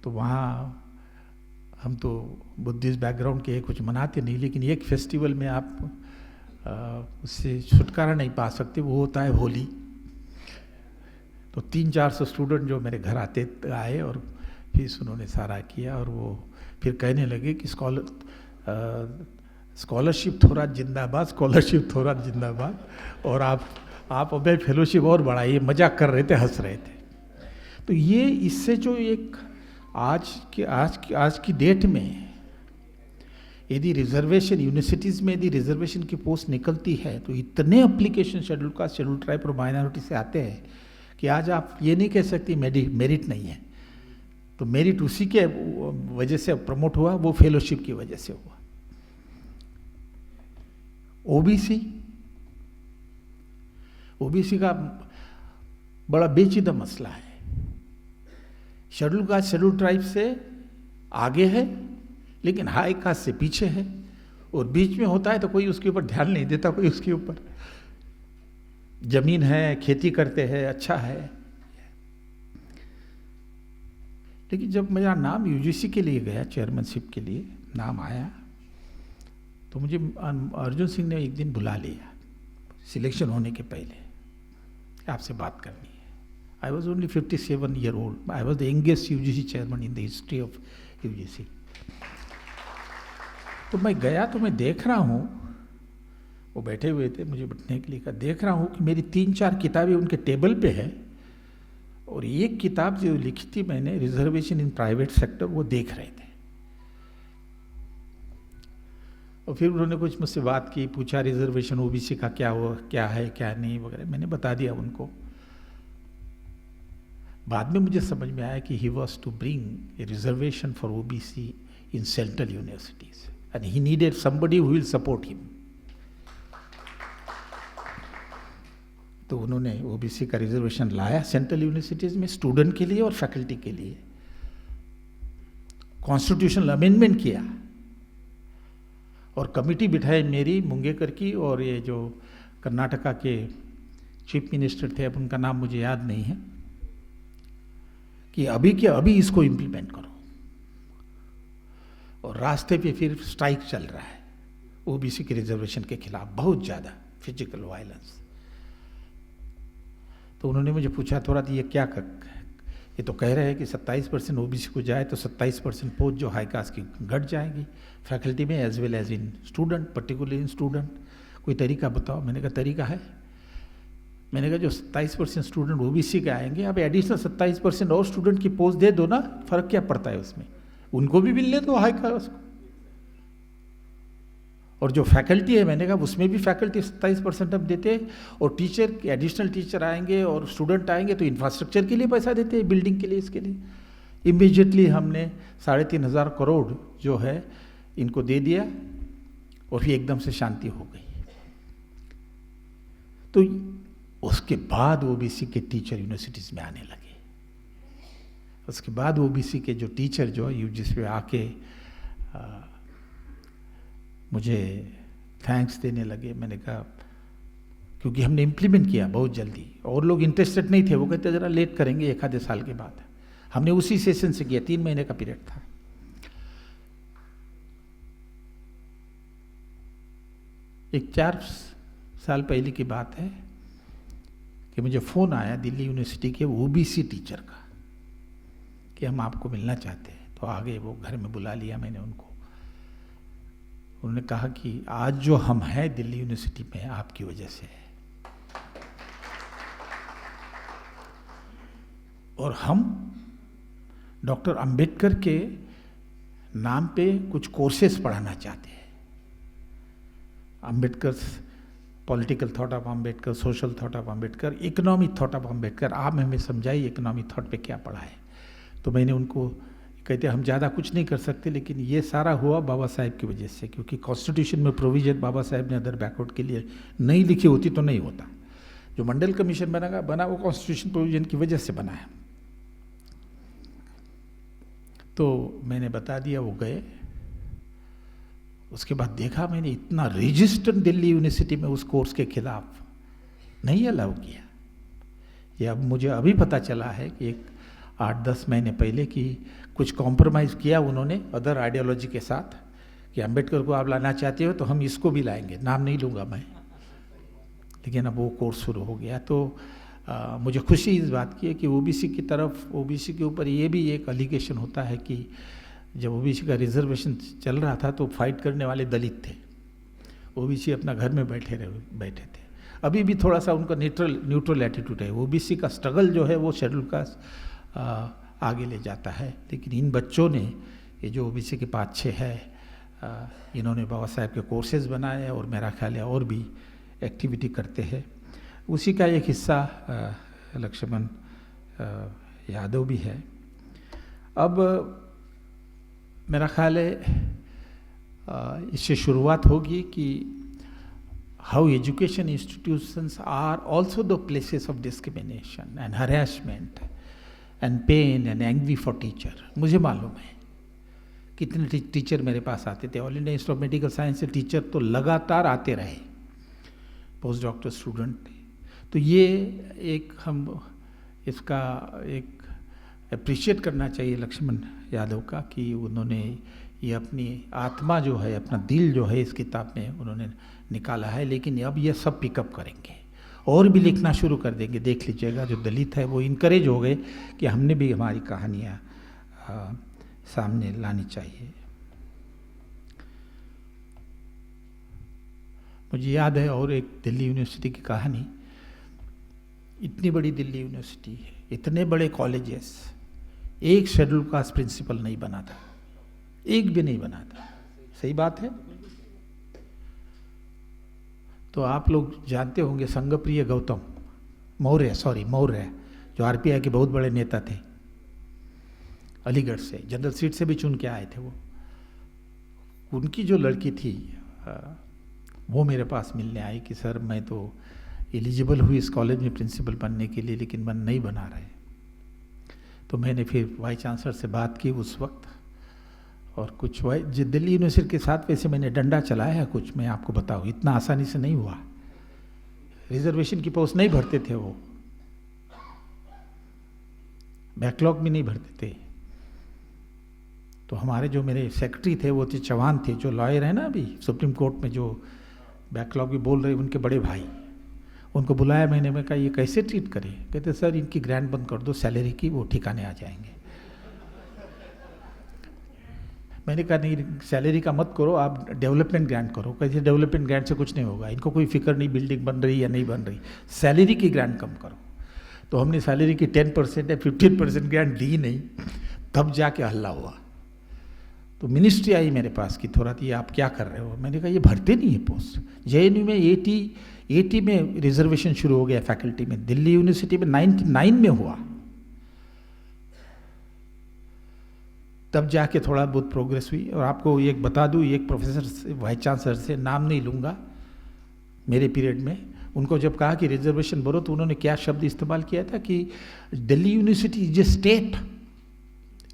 तो वहाँ हम तो बुद्धिस्ट बैकग्राउंड के कुछ मनाते नहीं, लेकिन एक फेस्टिवल में आप उससे छुटकारा नहीं पा सकते, वो होता है होली। तो 300-400 स्टूडेंट जो मेरे घर आए और फिर उन्होंने सारा किया, और वो फिर कहने लगे कि स्कॉलरशिप थोरात जिंदाबाद, स्कॉलरशिप थोरात जिंदाबाद, और आप अबे फेलोशिप और बढ़ाइए। मजाक कर रहे थे, हंस रहे थे। तो ये इससे जो एक आज की डेट में यदि रिजर्वेशन यूनिवर्सिटीज़ में यदि रिजर्वेशन की पोस्ट निकलती है तो इतने application schedule caste, schedule tribe और माइनॉरिटी से आते हैं कि आज आप ये नहीं कह सकती मेरिट नहीं है। तो मेरिट उसी के वजह से प्रमोट हुआ, वो फेलोशिप की वजह से हुआ। ओबीसी का बड़ा पेचीदा मसला है। शेड्यूल कास्ट, शेड्यूल ट्राइब से आगे है लेकिन हाई कास्ट से पीछे है, और बीच में होता है तो कोई उसके ऊपर ध्यान नहीं देता, कोई उसके ऊपर जमीन है, खेती करते हैं, अच्छा है। लेकिन जब मेरा नाम यूजीसी के लिए गया, चेयरमैनशिप के लिए नाम आया, तो मुझे अर्जुन सिंह ने एक दिन बुला लिया सिलेक्शन होने के पहले, आपसे बात करनी है। I was only 57 year old. I was the youngest UGC chairman in the history of UGC. तो मैं गया तो मैं देख रहा हूँ, वो बैठे हुए थे, मुझे बैठने के लिए कहा, देख रहा हूँ कि मेरी 3-4 किताबें उनके टेबल पे है, और एक किताब जो लिखी थी मैंने, रिजर्वेशन इन प्राइवेट सेक्टर, वो देख रहे थे। और फिर उन्होंने कुछ मुझसे बात की, पूछा रिजर्वेशन ओबीसी का क्या हुआ, क्या है क्या नहीं वगैरह, मैंने बता दिया उनको। बाद में मुझे समझ में आया कि he was to bring a reservation for OBC in central universities and he needed somebody who will support him. तो उन्होंने ओबीसी का रिजर्वेशन लाया सेंट्रल यूनिवर्सिटीज में, स्टूडेंट के लिए और फैकल्टी के लिए। कॉन्स्टिट्यूशनल अमेंडमेंट किया और कमिटी बिठाई मेरी, मुंगेकर की, और ये जो कर्नाटका के चीफ मिनिस्टर थे, अब उनका नाम मुझे याद नहीं है, कि अभी के अभी इसको इम्प्लीमेंट करो। और रास्ते पे फिर स्ट्राइक चल रहा है ओबीसी के रिजर्वेशन के खिलाफ, बहुत ज़्यादा फिजिकल वायलेंस। तो उन्होंने मुझे पूछा थोड़ा, ये क्या ये तो कह रहे हैं कि 27% ओबीसी को जाए तो 27% पोस्ट जो हाई कास्ट की घट जाएगी फैकल्टी में, as well as in student, particularly in student. कोई तरीका बताओ। मैंने कहा तरीका है, मैंने कहा जो 27% स्टूडेंट ओबीसी के आएंगे, अब एडिशनल 27% और स्टूडेंट की पोस्ट दे दो ना, फर्क क्या पड़ता है उसमें, उनको भी मिलने दो हाई कास्ट को। और जो फैकल्टी है, मैंने कहा उसमें भी फैकल्टी 27% अब देते हैं, और टीचर, एडिशनल टीचर आएंगे और स्टूडेंट आएंगे तो इंफ्रास्ट्रक्चर के लिए पैसा देते हैं, बिल्डिंग के लिए, इसके लिए। इमीडिएटली हमने 3,500 करोड़ जो है इनको दे दिया, और फिर एकदम से शांति हो गई। तो उसके बाद ओबीसी के टीचर यूनिवर्सिटीज़ में आने लगे। उसके बाद ओबीसी के जो टीचर जो यूजीसी पे आके मुझे थैंक्स देने लगे। मैंने कहा क्योंकि हमने इम्प्लीमेंट किया बहुत जल्दी, और लोग इंटरेस्टेड नहीं थे, वो कहते ज़रा लेट करेंगे, 1 आधे साल के बाद। हमने उसी सेशन से किया, 3 महीने का पीरियड था। एक 4 साल पहले की बात है कि मुझे फ़ोन आया दिल्ली यूनिवर्सिटी के ओबीसी टीचर का कि हम आपको मिलना चाहते हैं। तो आगे वो घर में बुला लिया मैंने उनको। उन्होंने कहा कि आज जो हम हैं दिल्ली यूनिवर्सिटी में आपकी वजह से है, और हम डॉक्टर अंबेडकर के नाम पे कुछ कोर्सेज पढ़ाना चाहते हैं। Ambedkar, political thought of Ambedkar, social thought of Ambedkar, economic thought of Ambedkar. आप हमें समझाइए इकोनॉमिक थॉट पे क्या पढ़ा है। तो मैंने उनको, कहते हम ज़्यादा कुछ नहीं कर सकते, लेकिन ये सारा हुआ बाबा साहेब की वजह से, क्योंकि कॉन्स्टिट्यूशन में प्रोविजन बाबा साहेब ने अदर बैकवर्ड के लिए नहीं लिखी होती तो नहीं होता। जो मंडल कमीशन बना वो कॉन्स्टिट्यूशन प्रोविजन की वजह से बना है। तो मैंने बता दिया, वो गए। उसके बाद देखा मैंने इतना रेजिस्टेंस दिल्ली यूनिवर्सिटी में उस कोर्स के खिलाफ नहीं अलाउ किया। ये अब मुझे अभी पता चला है कि एक 8-10 महीने पहले कि कुछ कॉम्प्रोमाइज़ किया उन्होंने अदर आइडियोलॉजी के साथ, कि अंबेडकर को आप लाना चाहते हो तो हम इसको भी लाएंगे, नाम नहीं लूँगा मैं। लेकिन अब वो कोर्स शुरू हो गया। तो मुझे खुशी इस बात की है कि ओबीसी की तरफ, ओबीसी के ऊपर ये भी एक एलिगेशन होता है कि जब ओबीसी का रिजर्वेशन चल रहा था तो फाइट करने वाले दलित थे, ओबीसी अपना घर में बैठे थे। अभी भी थोड़ा सा उनका न्यूट्रल एटीट्यूड है। ओबीसी का स्ट्रगल जो है वो शेड्यूल कास्ट आगे ले जाता है। लेकिन इन बच्चों ने, ये जो ओबीसी के 5-6 है इन्होंने बाबा साहेब के कोर्सेज बनाए और मेरा ख्याल है और भी एक्टिविटी करते हैं। उसी का एक हिस्सा लक्ष्मण यादव भी है। अब मेरा ख्याल है इससे शुरुआत होगी कि how education institutions are also the places of discrimination and harassment and pain and angry for teacher. मुझे मालूम है कितने टीचर मेरे पास आते थे। All India Institute of Medical Science से टीचर तो लगातार आते रहे, पोस्ट डॉक्टर स्टूडेंट थे। तो ये एक हम इसका एक अप्रिशिएट करना चाहिए लक्ष्मण यादव का कि उन्होंने ये अपनी आत्मा जो है, अपना दिल जो है इस किताब में उन्होंने निकाला है। लेकिन अब ये सब पिकअप करेंगे और भी लिखना शुरू कर देंगे। देख लीजिएगा, जो दलित है वो इनकरेज हो गए कि हमने भी हमारी कहानियाँ सामने लानी चाहिए। मुझे याद है और एक दिल्ली यूनिवर्सिटी की कहानी। इतनी बड़ी दिल्ली यूनिवर्सिटी है, इतने बड़े कॉलेजेस, एक शेड्यूल कास्ट प्रिंसिपल नहीं बना था, एक भी नहीं बना था। सही बात है। तो आप लोग जानते होंगे संगप्रिय गौतम मौर्य जो आरपीआई के बहुत बड़े नेता थे, अलीगढ़ से जनरल सीट से भी चुन के आए थे वो। उनकी जो लड़की थी वो मेरे पास मिलने आई कि सर मैं तो एलिजिबल हुई इस कॉलेज में प्रिंसिपल बनने के लिए, लेकिन मन नहीं बना रहे। तो मैंने फिर वाइस चांसलर से बात की उस वक्त, और कुछ दिल्ली यूनिवर्सिटी के साथ वैसे मैंने डंडा चलाया है कुछ, मैं आपको बताऊँ, इतना आसानी से नहीं हुआ। रिजर्वेशन की पोस्ट नहीं भरते थे वो, बैकलॉग भी नहीं भरते थे। तो हमारे जो मेरे सेक्रेटरी थे वो थे चौहान थे, जो लॉयर है ना अभी सुप्रीम कोर्ट में, जो बैकलॉग भी बोल रहे, उनके बड़े भाई। उनको बुलाया मैंने, मैं कहा ये कैसे ट्रीट करें? कहते सर इनकी ग्रांट बंद कर दो सैलरी की, वो ठिकाने आ जाएंगे। मैंने कहा नहीं, सैलरी का मत करो, आप डेवलपमेंट ग्रांट करो। कैसे डेवलपमेंट ग्रांट से कुछ नहीं होगा, इनको कोई फिक्र नहीं बिल्डिंग बन रही या नहीं बन रही, सैलरी की ग्रांट कम करो। तो हमने सैलरी की 10% या 15% ग्रांट दी नहीं, तब जाके हल्ला हुआ। तो मिनिस्ट्री आई मेरे पास कि थोड़ा ये आप क्या कर रहे हो? मैंने कहा ये भरते नहीं है पोस्ट। जेएनयू में 80 में रिजर्वेशन शुरू हो गया फैकल्टी में, दिल्ली यूनिवर्सिटी में 99 में हुआ, तब जाके थोड़ा बहुत प्रोग्रेस हुई। और आपको एक बता दूँ, एक प्रोफेसर से, वाइस चांसलर से, नाम नहीं लूँगा, मेरे पीरियड में उनको जब कहा कि रिजर्वेशन भरो तो उन्होंने क्या शब्द इस्तेमाल किया था कि Delhi university is a state,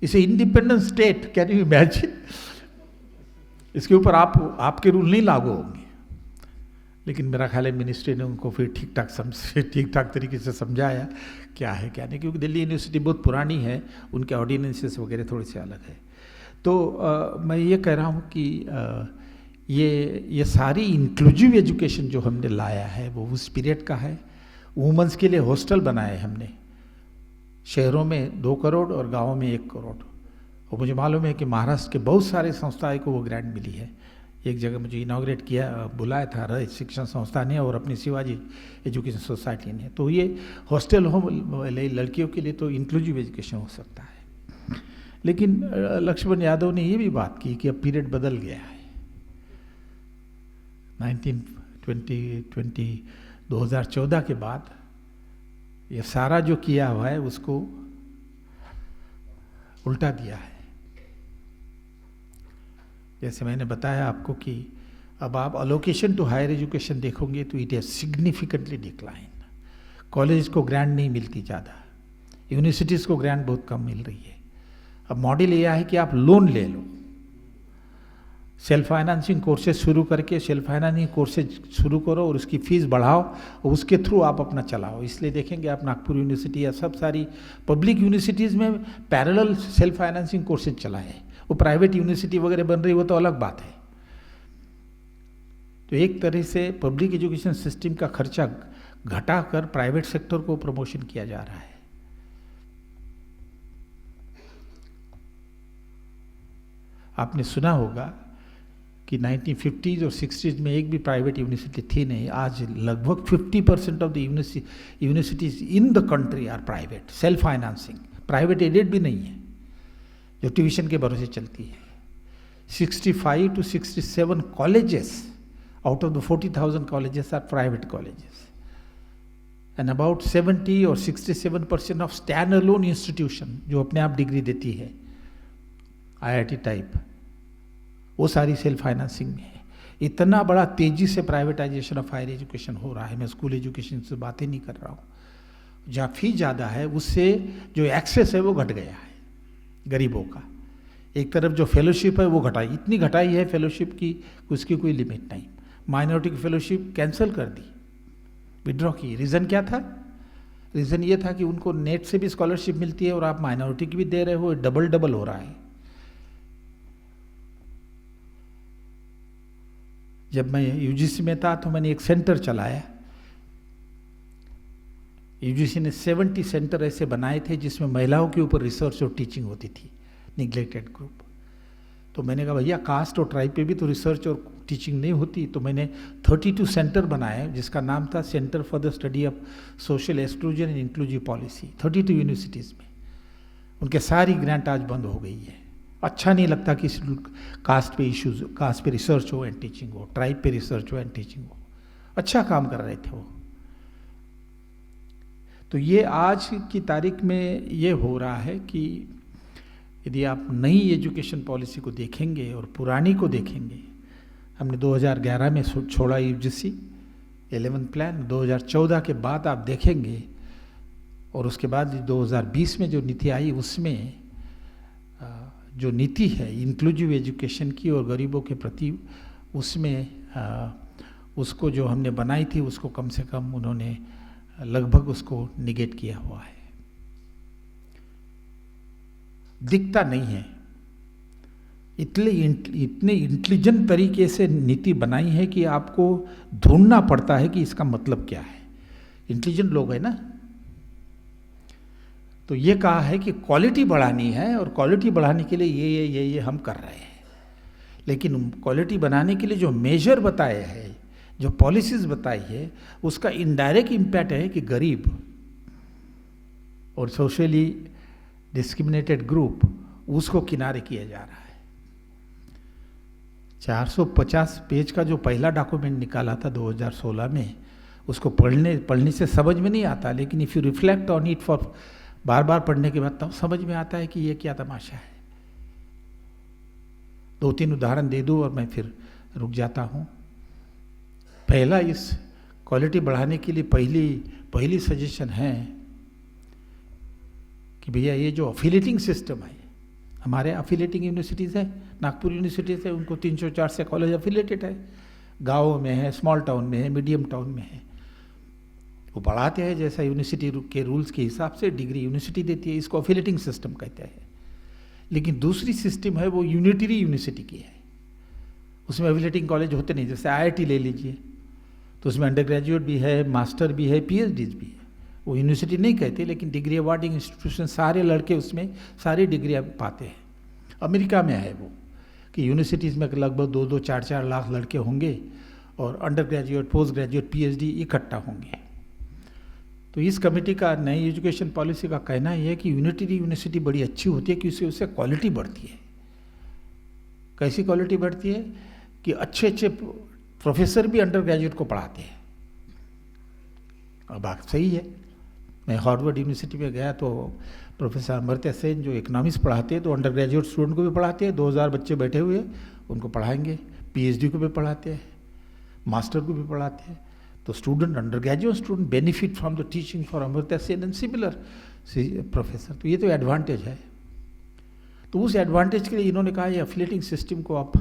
इसे independent state. Can you imagine? इसके ऊपर आपके रूल नहीं लागू होंगे। लेकिन मेरा ख्याल है मिनिस्ट्री ने उनको फिर ठीक ठाक तरीके से समझाया क्या है क्या नहीं, क्योंकि दिल्ली यूनिवर्सिटी बहुत पुरानी है, उनके ऑर्डिनेंसेस वगैरह थोड़े से अलग है। तो मैं ये कह रहा हूँ कि ये सारी इंक्लूसिव एजुकेशन जो हमने लाया है वो उस पीरियड का है। वुमेंस के लिए हॉस्टल बनाए हमने, शहरों में 2 करोड़ और गाँव में 1 करोड़। और मुझे मालूम है कि महाराष्ट्र के बहुत सारे संस्थाएं को वो ग्रांट मिली है। एक जगह मुझे इनाग्रेट किया, बुलाया था शिक्षण संस्था ने और अपनी शिवाजी एजुकेशन सोसाइटी ने। तो ये हॉस्टल हो लड़कियों के लिए तो इंक्लूसिव एजुकेशन हो सकता है। लेकिन लक्ष्मण यादव ने ये भी बात की कि अब पीरियड बदल गया है। 2014 के बाद ये सारा जो किया हुआ है उसको उल्टा दिया है। जैसे मैंने बताया आपको कि अब आप अलोकेशन टू हायर एजुकेशन देखोगे तो it has significantly decline. College को ग्रांट नहीं मिलती ज़्यादा, यूनिवर्सिटीज़ को ग्रांट बहुत कम मिल रही है। अब मॉडल ये है कि आप लोन ले लो, सेल्फ फाइनेंसिंग कोर्सेज शुरू करके सेल्फ फाइनेंसिंग कोर्सेज शुरू करो और उसकी फीस बढ़ाओ और उसके थ्रू आप अपना चलाओ। इसलिए देखेंगे आप नागपुर यूनिवर्सिटी या सब सारी पब्लिक यूनिवर्सिटीज़ में पैरेलल सेल्फ फाइनेंसिंग कोर्सेज चलाए। वो प्राइवेट यूनिवर्सिटी वगैरह बन रही वो तो अलग बात है। तो एक तरह से पब्लिक एजुकेशन सिस्टम का खर्चा घटाकर प्राइवेट सेक्टर को प्रमोशन किया जा रहा है। आपने सुना होगा कि 1950s और 60s में एक भी प्राइवेट यूनिवर्सिटी थी नहीं। आज लगभग 50% of the universities in the country are private, self financing, private aided भी नहीं है, जो ट्यूशन के भरोसे चलती है। 65 to 67 colleges out of the 40,000 colleges are private colleges. And about 70 or 67% of standalone institution जो अपने आप डिग्री देती है IIT टाइप, वो सारी सेल्फ फाइनेंसिंग में है। इतना बड़ा तेजी से प्राइवेटाइजेशन ऑफ हायर एजुकेशन हो रहा है, मैं स्कूल एजुकेशन से बातें नहीं कर रहा हूँ। जहाँ फी ज़्यादा है उससे जो एक्सेस है वो घट गया है गरीबों का। एक तरफ जो फेलोशिप है वो घटाई, इतनी घटाई है फेलोशिप की उसकी कोई लिमिट नहीं। माइनॉरिटी की फेलोशिप कैंसिल कर दी, विड्रॉ की। रीज़न क्या था? रीज़न ये था कि उनको नेट से भी स्कॉलरशिप मिलती है और आप माइनॉरिटी की भी दे रहे हो, डबल डबल हो रहा है। जब मैं यूजीसी में था तो मैंने एक सेंटर चलाया। यूजीसी ने 70 सेंटर ऐसे बनाए थे जिसमें महिलाओं के ऊपर रिसर्च और टीचिंग होती थी, निग्लेक्टेड ग्रुप। तो मैंने कहा भैया कास्ट और ट्राइब पे भी तो रिसर्च और टीचिंग नहीं होती, तो मैंने 32 सेंटर बनाए जिसका नाम था centre for the study of social exclusion and inclusive policy, 32 universities में। उनके सारी ग्रांट आज बंद हो गई है। अच्छा नहीं लगता कि कास्ट पे इश्यूज, कास्ट पे रिसर्च हो एंड टीचिंग हो, ट्राइब पे रिसर्च हो एंड टीचिंग हो। अच्छा काम कर रहे थे वो। तो ये आज की तारीख में ये हो रहा है कि यदि आप नई एजुकेशन पॉलिसी को देखेंगे और पुरानी को देखेंगे, हमने 2011 में छोड़ा यूजीसी 11 प्लान, 2014 के बाद आप देखेंगे और उसके बाद 2020 में जो नीति आई उसमें जो नीति है इंक्लूसिव एजुकेशन की और गरीबों के प्रति, उसमें उसको जो हमने बनाई थी उसको कम से कम उन्होंने लगभग उसको निगेट किया हुआ है। दिखता नहीं है। इतने इंटेलिजेंट तरीके से नीति बनाई है कि आपको ढूंढना पड़ता है कि इसका मतलब क्या है। इंटेलिजेंट लोग हैं ना, तो ये कहा है कि क्वालिटी बढ़ानी है और क्वालिटी बढ़ाने के लिए ये हम कर रहे हैं। लेकिन क्वालिटी बनाने के लिए जो मेजर बताए हैं, जो पॉलिसीज बताई है, उसका इनडायरेक्ट इम्पैक्ट है कि गरीब और सोशली डिस्क्रिमिनेटेड ग्रुप उसको किनारे किया जा रहा है। 450 पेज का जो पहला डॉक्यूमेंट निकाला था 2016 में, उसको पढ़ने से समझ में नहीं आता, लेकिन if you reflect on it for बार बार पढ़ने के बाद तब समझ में आता है कि ये क्या तमाशा है। 2-3 उदाहरण दे दूँ और मैं फिर रुक जाता हूँ। पहला, इस क्वालिटी बढ़ाने के लिए पहली सजेशन है कि भैया ये जो अफिलेटिंग सिस्टम है, हमारे अफिलेटिंग यूनिवर्सिटीज़ है, नागपुर यूनिवर्सिटीज़ है, उनको 304 कॉलेज अफिलेटेड है, गाँव में है, स्मॉल टाउन में है, मीडियम टाउन में है। वो बढ़ाते हैं जैसा यूनिवर्सिटी के रूल्स के हिसाब से डिग्री यूनिवर्सिटी देती है, इसको अफिलेटिंग सिस्टम कहते हैं। लेकिन दूसरी सिस्टम है वो यूनिटरी यूनिवर्सिटी की है, उसमें अफिलेटिंग कॉलेज होते नहीं। जैसे IIT ले लीजिए तो उसमें अंडर ग्रेजुएट भी है, मास्टर भी है, PhDs भी है। वो यूनिवर्सिटी नहीं कहते, लेकिन डिग्री अवार्डिंग इंस्टीट्यूशन, सारे लड़के उसमें सारी डिग्री पाते हैं। अमेरिका में है वो कि यूनिवर्सिटीज़ में लगभग 2-2, 4-4 लाख लड़के होंगे और under graduate, post graduate, PhD इकट्ठा होंगे। तो इस कमेटी का नई एजुकेशन पॉलिसी का कहना यह है कि यूनिटरी यूनिवर्सिटी बड़ी अच्छी होती है कि उससे क्वालिटी बढ़ती है। कैसी क्वालिटी बढ़ती है कि अच्छे अच्छे प्रोफेसर भी अंडर ग्रेजुएट को पढ़ाते हैं। और बात सही है। मैं हार्वर्ड यूनिवर्सिटी में गया तो प्रोफेसर अमर्त्य सेन जो इकोनॉमिक्स पढ़ाते हैं तो अंडर ग्रेजुएट स्टूडेंट को भी पढ़ाते हैं। 2000 बच्चे बैठे हुए उनको पढ़ाएंगे, PhD को भी पढ़ाते हैं, मास्टर को भी पढ़ाते हैं। तो student, under graduate student benefit from the teaching for Amartya Sen and similar professor. तो ये तो एडवांटेज है। तो उस एडवांटेज के लिए इन्होंने कहा ये अफिलेटिंग सिस्टम को आप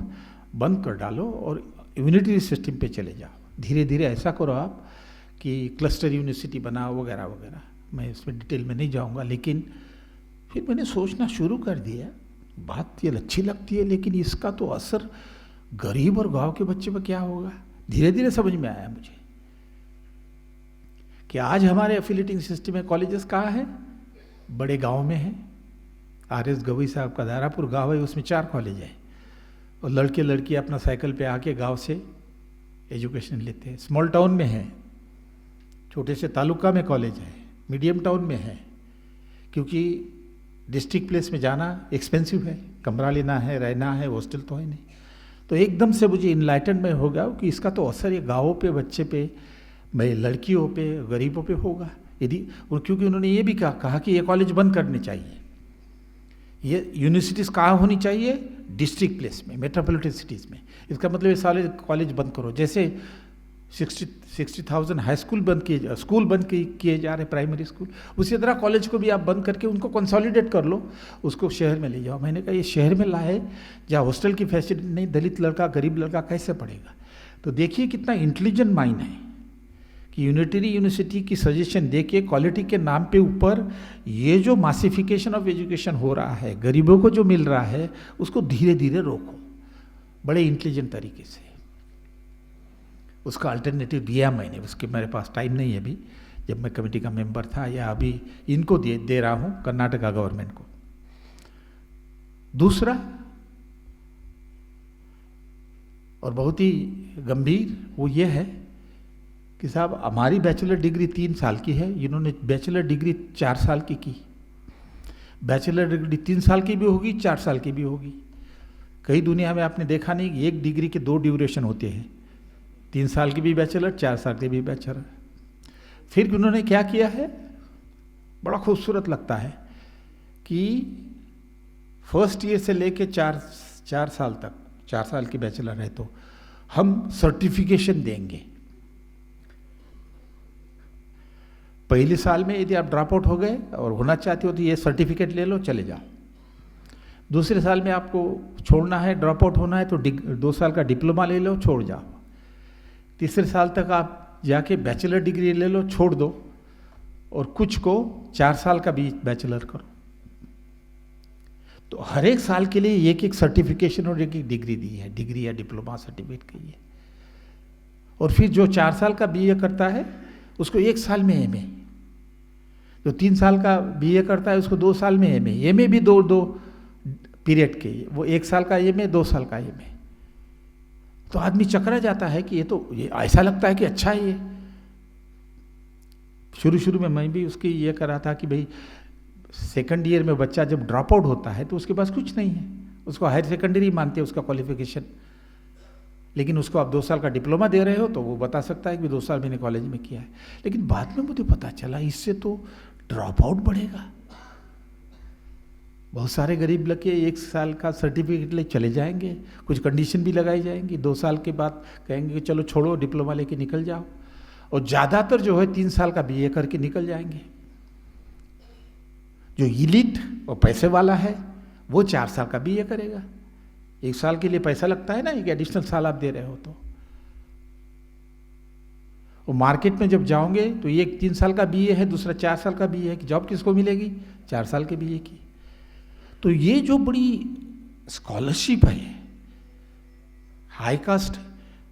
बंद कर डालो और यूनिटरी सिस्टम पे चले जाओ। धीरे धीरे ऐसा करो आप कि क्लस्टर यूनिवर्सिटी बनाओ वगैरह वगैरह। मैं इसमें डिटेल में नहीं जाऊंगा, लेकिन फिर मैंने सोचना शुरू कर दिया, बात ये अच्छी लगती है लेकिन इसका तो असर गरीब और गांव के बच्चे पर क्या होगा। धीरे धीरे समझ में आया मुझे कि आज हमारे एफिलेटिंग सिस्टम में कॉलेजेस कहाँ है, बड़े गांव में है। RS गवई साहब का दारापुर गांव है, उसमें 4 कॉलेज है और लड़के लड़की अपना साइकिल पे आके गांव से एजुकेशन लेते हैं। स्मॉल टाउन में है, छोटे से तालुका में कॉलेज है, मीडियम टाउन में है, क्योंकि डिस्ट्रिक्ट प्लेस में जाना एक्सपेंसिव है, कमरा लेना है, रहना है, हॉस्टल तो है नहीं। तो एकदम से मुझे इनलाइटनमेंट हो गया कि इसका तो असर ये गाँवों पे, बच्चे पे, लड़कियों पे, गरीबों पे होगा यदि, और क्योंकि उन्होंने ये भी कहा कि ये कॉलेज बंद करने चाहिए। ये यूनिवर्सिटीज़ कहाँ होनी चाहिए? डिस्ट्रिक्ट प्लेस में, मेट्रोपॉलिटन सिटीज़ में। इसका मतलब ये सारे कॉलेज बंद करो। जैसे 60,000 हाई स्कूल बंद किए, स्कूल बंद किए जा रहे, प्राइमरी स्कूल, उसी तरह कॉलेज को भी आप बंद करके उनको कंसोलिडेट कर लो, उसको शहर में ले जाओ। मैंने कहा ये शहर में लाए जहाँ हॉस्टल की फैसिलिटी नहीं, दलित लड़का, गरीब लड़का कैसे पढ़ेगा? तो देखिए कितना इंटेलिजेंट माइंड है कि यूनिटरी यूनिवर्सिटी की सजेशन देके क्वालिटी के नाम पे ऊपर ये जो मासिफिकेशन ऑफ एजुकेशन हो रहा है, गरीबों को जो मिल रहा है, उसको धीरे धीरे रोको, बड़े इंटेलिजेंट तरीके से। उसका अल्टरनेटिव दिया मैंने, उसके मेरे पास टाइम नहीं है अभी, जब मैं कमेटी का मेंबर था, या अभी इनको दे रहा हूँ कर्नाटका गवर्नमेंट को। दूसरा और बहुत ही गंभीर वो ये है कि साहब हमारी बैचलर डिग्री 3 साल की है, इन्होंने बैचलर डिग्री 4 साल की। बैचलर डिग्री 3 साल की भी होगी, 4 साल की भी होगी। कई दुनिया में आपने देखा नहीं कि एक डिग्री के 2 ड्यूरेशन होते हैं, 3 साल की भी बैचलर, 4 साल की भी बैचलर। फिर उन्होंने क्या किया है, बड़ा खूबसूरत लगता है कि फर्स्ट ईयर से लेके 4 साल तक, 4 साल की बैचलर है तो हम सर्टिफिकेशन देंगे। पहले साल में यदि आप ड्रॉप आउट हो गए और होना चाहते हो तो ये सर्टिफिकेट ले लो, चले जाओ। दूसरे साल में आपको छोड़ना है, ड्रॉप आउट होना है तो 2 साल का डिप्लोमा ले लो, छोड़ जाओ। तीसरे साल तक आप जाके बैचलर डिग्री ले लो, छोड़ दो, और कुछ को 4 साल का भी बैचलर करो। तो हर एक साल के लिए एक एक सर्टिफिकेशन और एक एक डिग्री दी है, डिग्री या डिप्लोमा सर्टिफिकेट की है। और फिर जो 4 साल का बीए करता है उसको 1 साल में एमए, जो 3 साल का बीए करता है उसको 2 साल में एमए, एमए भी दो पीरियड के, वो 1 साल का एमए, 2 साल का एमए। तो आदमी चकरा जाता है कि ये ऐसा लगता है कि अच्छा है ये। शुरू में मैं भी उसकी ये कर रहा था कि भाई सेकंड ईयर में बच्चा जब ड्रॉप आउट होता है तो उसके पास कुछ नहीं है, उसको हायर सेकेंडरी मानते हैं उसका क्वालिफिकेशन, लेकिन उसको आप 2 साल का डिप्लोमा दे रहे हो तो वो बता सकता है कि 2 साल मैंने कॉलेज में किया है। लेकिन बाद में मुझे पता चला इससे तो ड्रॉप आउट बढ़ेगा। बहुत सारे गरीब लड़के 1 साल का सर्टिफिकेट ले चले जाएंगे, कुछ कंडीशन भी लगाई जाएंगी, 2 साल के बाद कहेंगे कि चलो छोड़ो, डिप्लोमा लेके निकल जाओ, और ज़्यादातर जो है 3 साल का बीए करके निकल जाएंगे। जो इलीट और पैसे वाला है वो 4 साल का बीए करेगा। 1 साल के लिए पैसा लगता है ना, एक एडिशनल साल आप दे रहे हो तो। और मार्केट में जब जाओगे तो एक 3 साल का बीए है, दूसरा 4 साल का बीए है, कि जॉब किसको मिलेगी? 4 साल के बीए की। तो ये जो बड़ी स्कॉलरशिप है, हाई कास्ट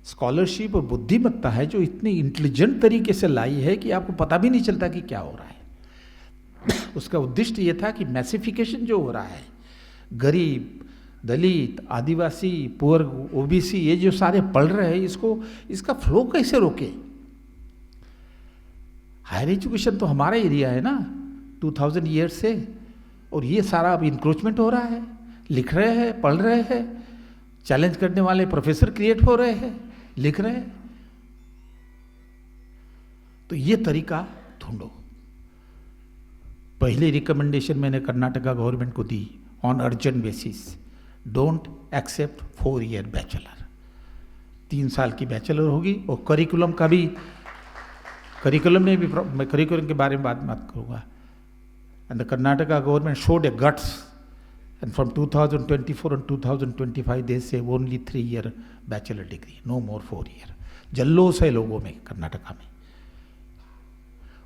स्कॉलरशिप और बुद्धिमत्ता है, जो इतनी इंटेलिजेंट तरीके से लाई है कि आपको पता भी नहीं चलता कि क्या हो रहा है। उसका उद्देश्य ये था कि मैसिफिकेशन जो हो रहा है, गरीब, दलित, आदिवासी, पुअर, ओबीसी, ये जो सारे पढ़ रहे हैं, इसका फ्लो कैसे रोके? हायर एजुकेशन तो हमारा एरिया है ना 2000 ईयर्स से, और ये सारा अब इंक्रोचमेंट हो रहा है। लिख रहे हैं, पढ़ रहे हैं, चैलेंज करने वाले प्रोफेसर क्रिएट हो रहे हैं, लिख रहे हैं। तो ये तरीका ढूंढो। पहली रिकमेंडेशन मैंने कर्नाटका गवर्नमेंट को दी on urgent basis, don't accept 4 year bachelor. 3 साल की बैचलर होगी, और करिकुलम का भी, करिकुलम में भी मैं करिकुलम के बारे में बात करूँगा। And the Karnataka government showed a guts, and from 2024 and 2025 they से only 3 year bachelor degree, no more 4 year. जल्लोष है लोगों में कर्नाटका में।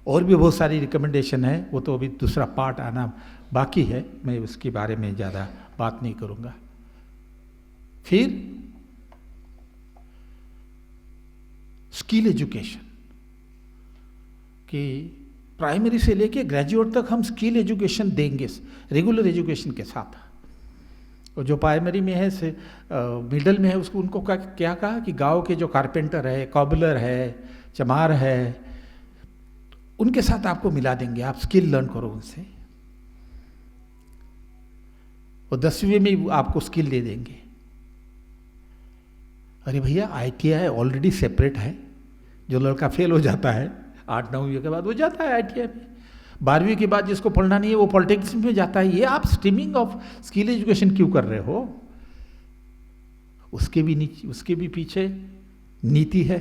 और भी बहुत सारी रिकमेंडेशन है, वो तो अभी दूसरा पार्ट आना बाकी है, मैं उसके बारे में ज़्यादा बात नहीं करूँगा। फिर स्किल एजुकेशन, कि प्राइमरी से लेके ग्रेजुएट तक हम स्किल एजुकेशन देंगे रेगुलर एजुकेशन के साथ। और जो प्राइमरी में है से मिडल में है, उसको उनको क्या कहा कि गांव के जो कारपेंटर है, कॉबलर है, चमार है, उनके साथ आपको मिला देंगे, आप स्किल लर्न करो उनसे। और 10वीं में आपको स्किल दे देंगे। अरे भैया ITI ऑलरेडी सेपरेट है। जो लड़का फेल हो जाता है 8-9वीं के बाद वो जाता है ITI में। 12वीं के बाद जिसको पढ़ना नहीं है वो पॉलिटेक्निक्स में जाता है। ये आप स्ट्रीमिंग ऑफ स्किल एजुकेशन क्यों कर रहे हो? उसके भी पीछे नीति है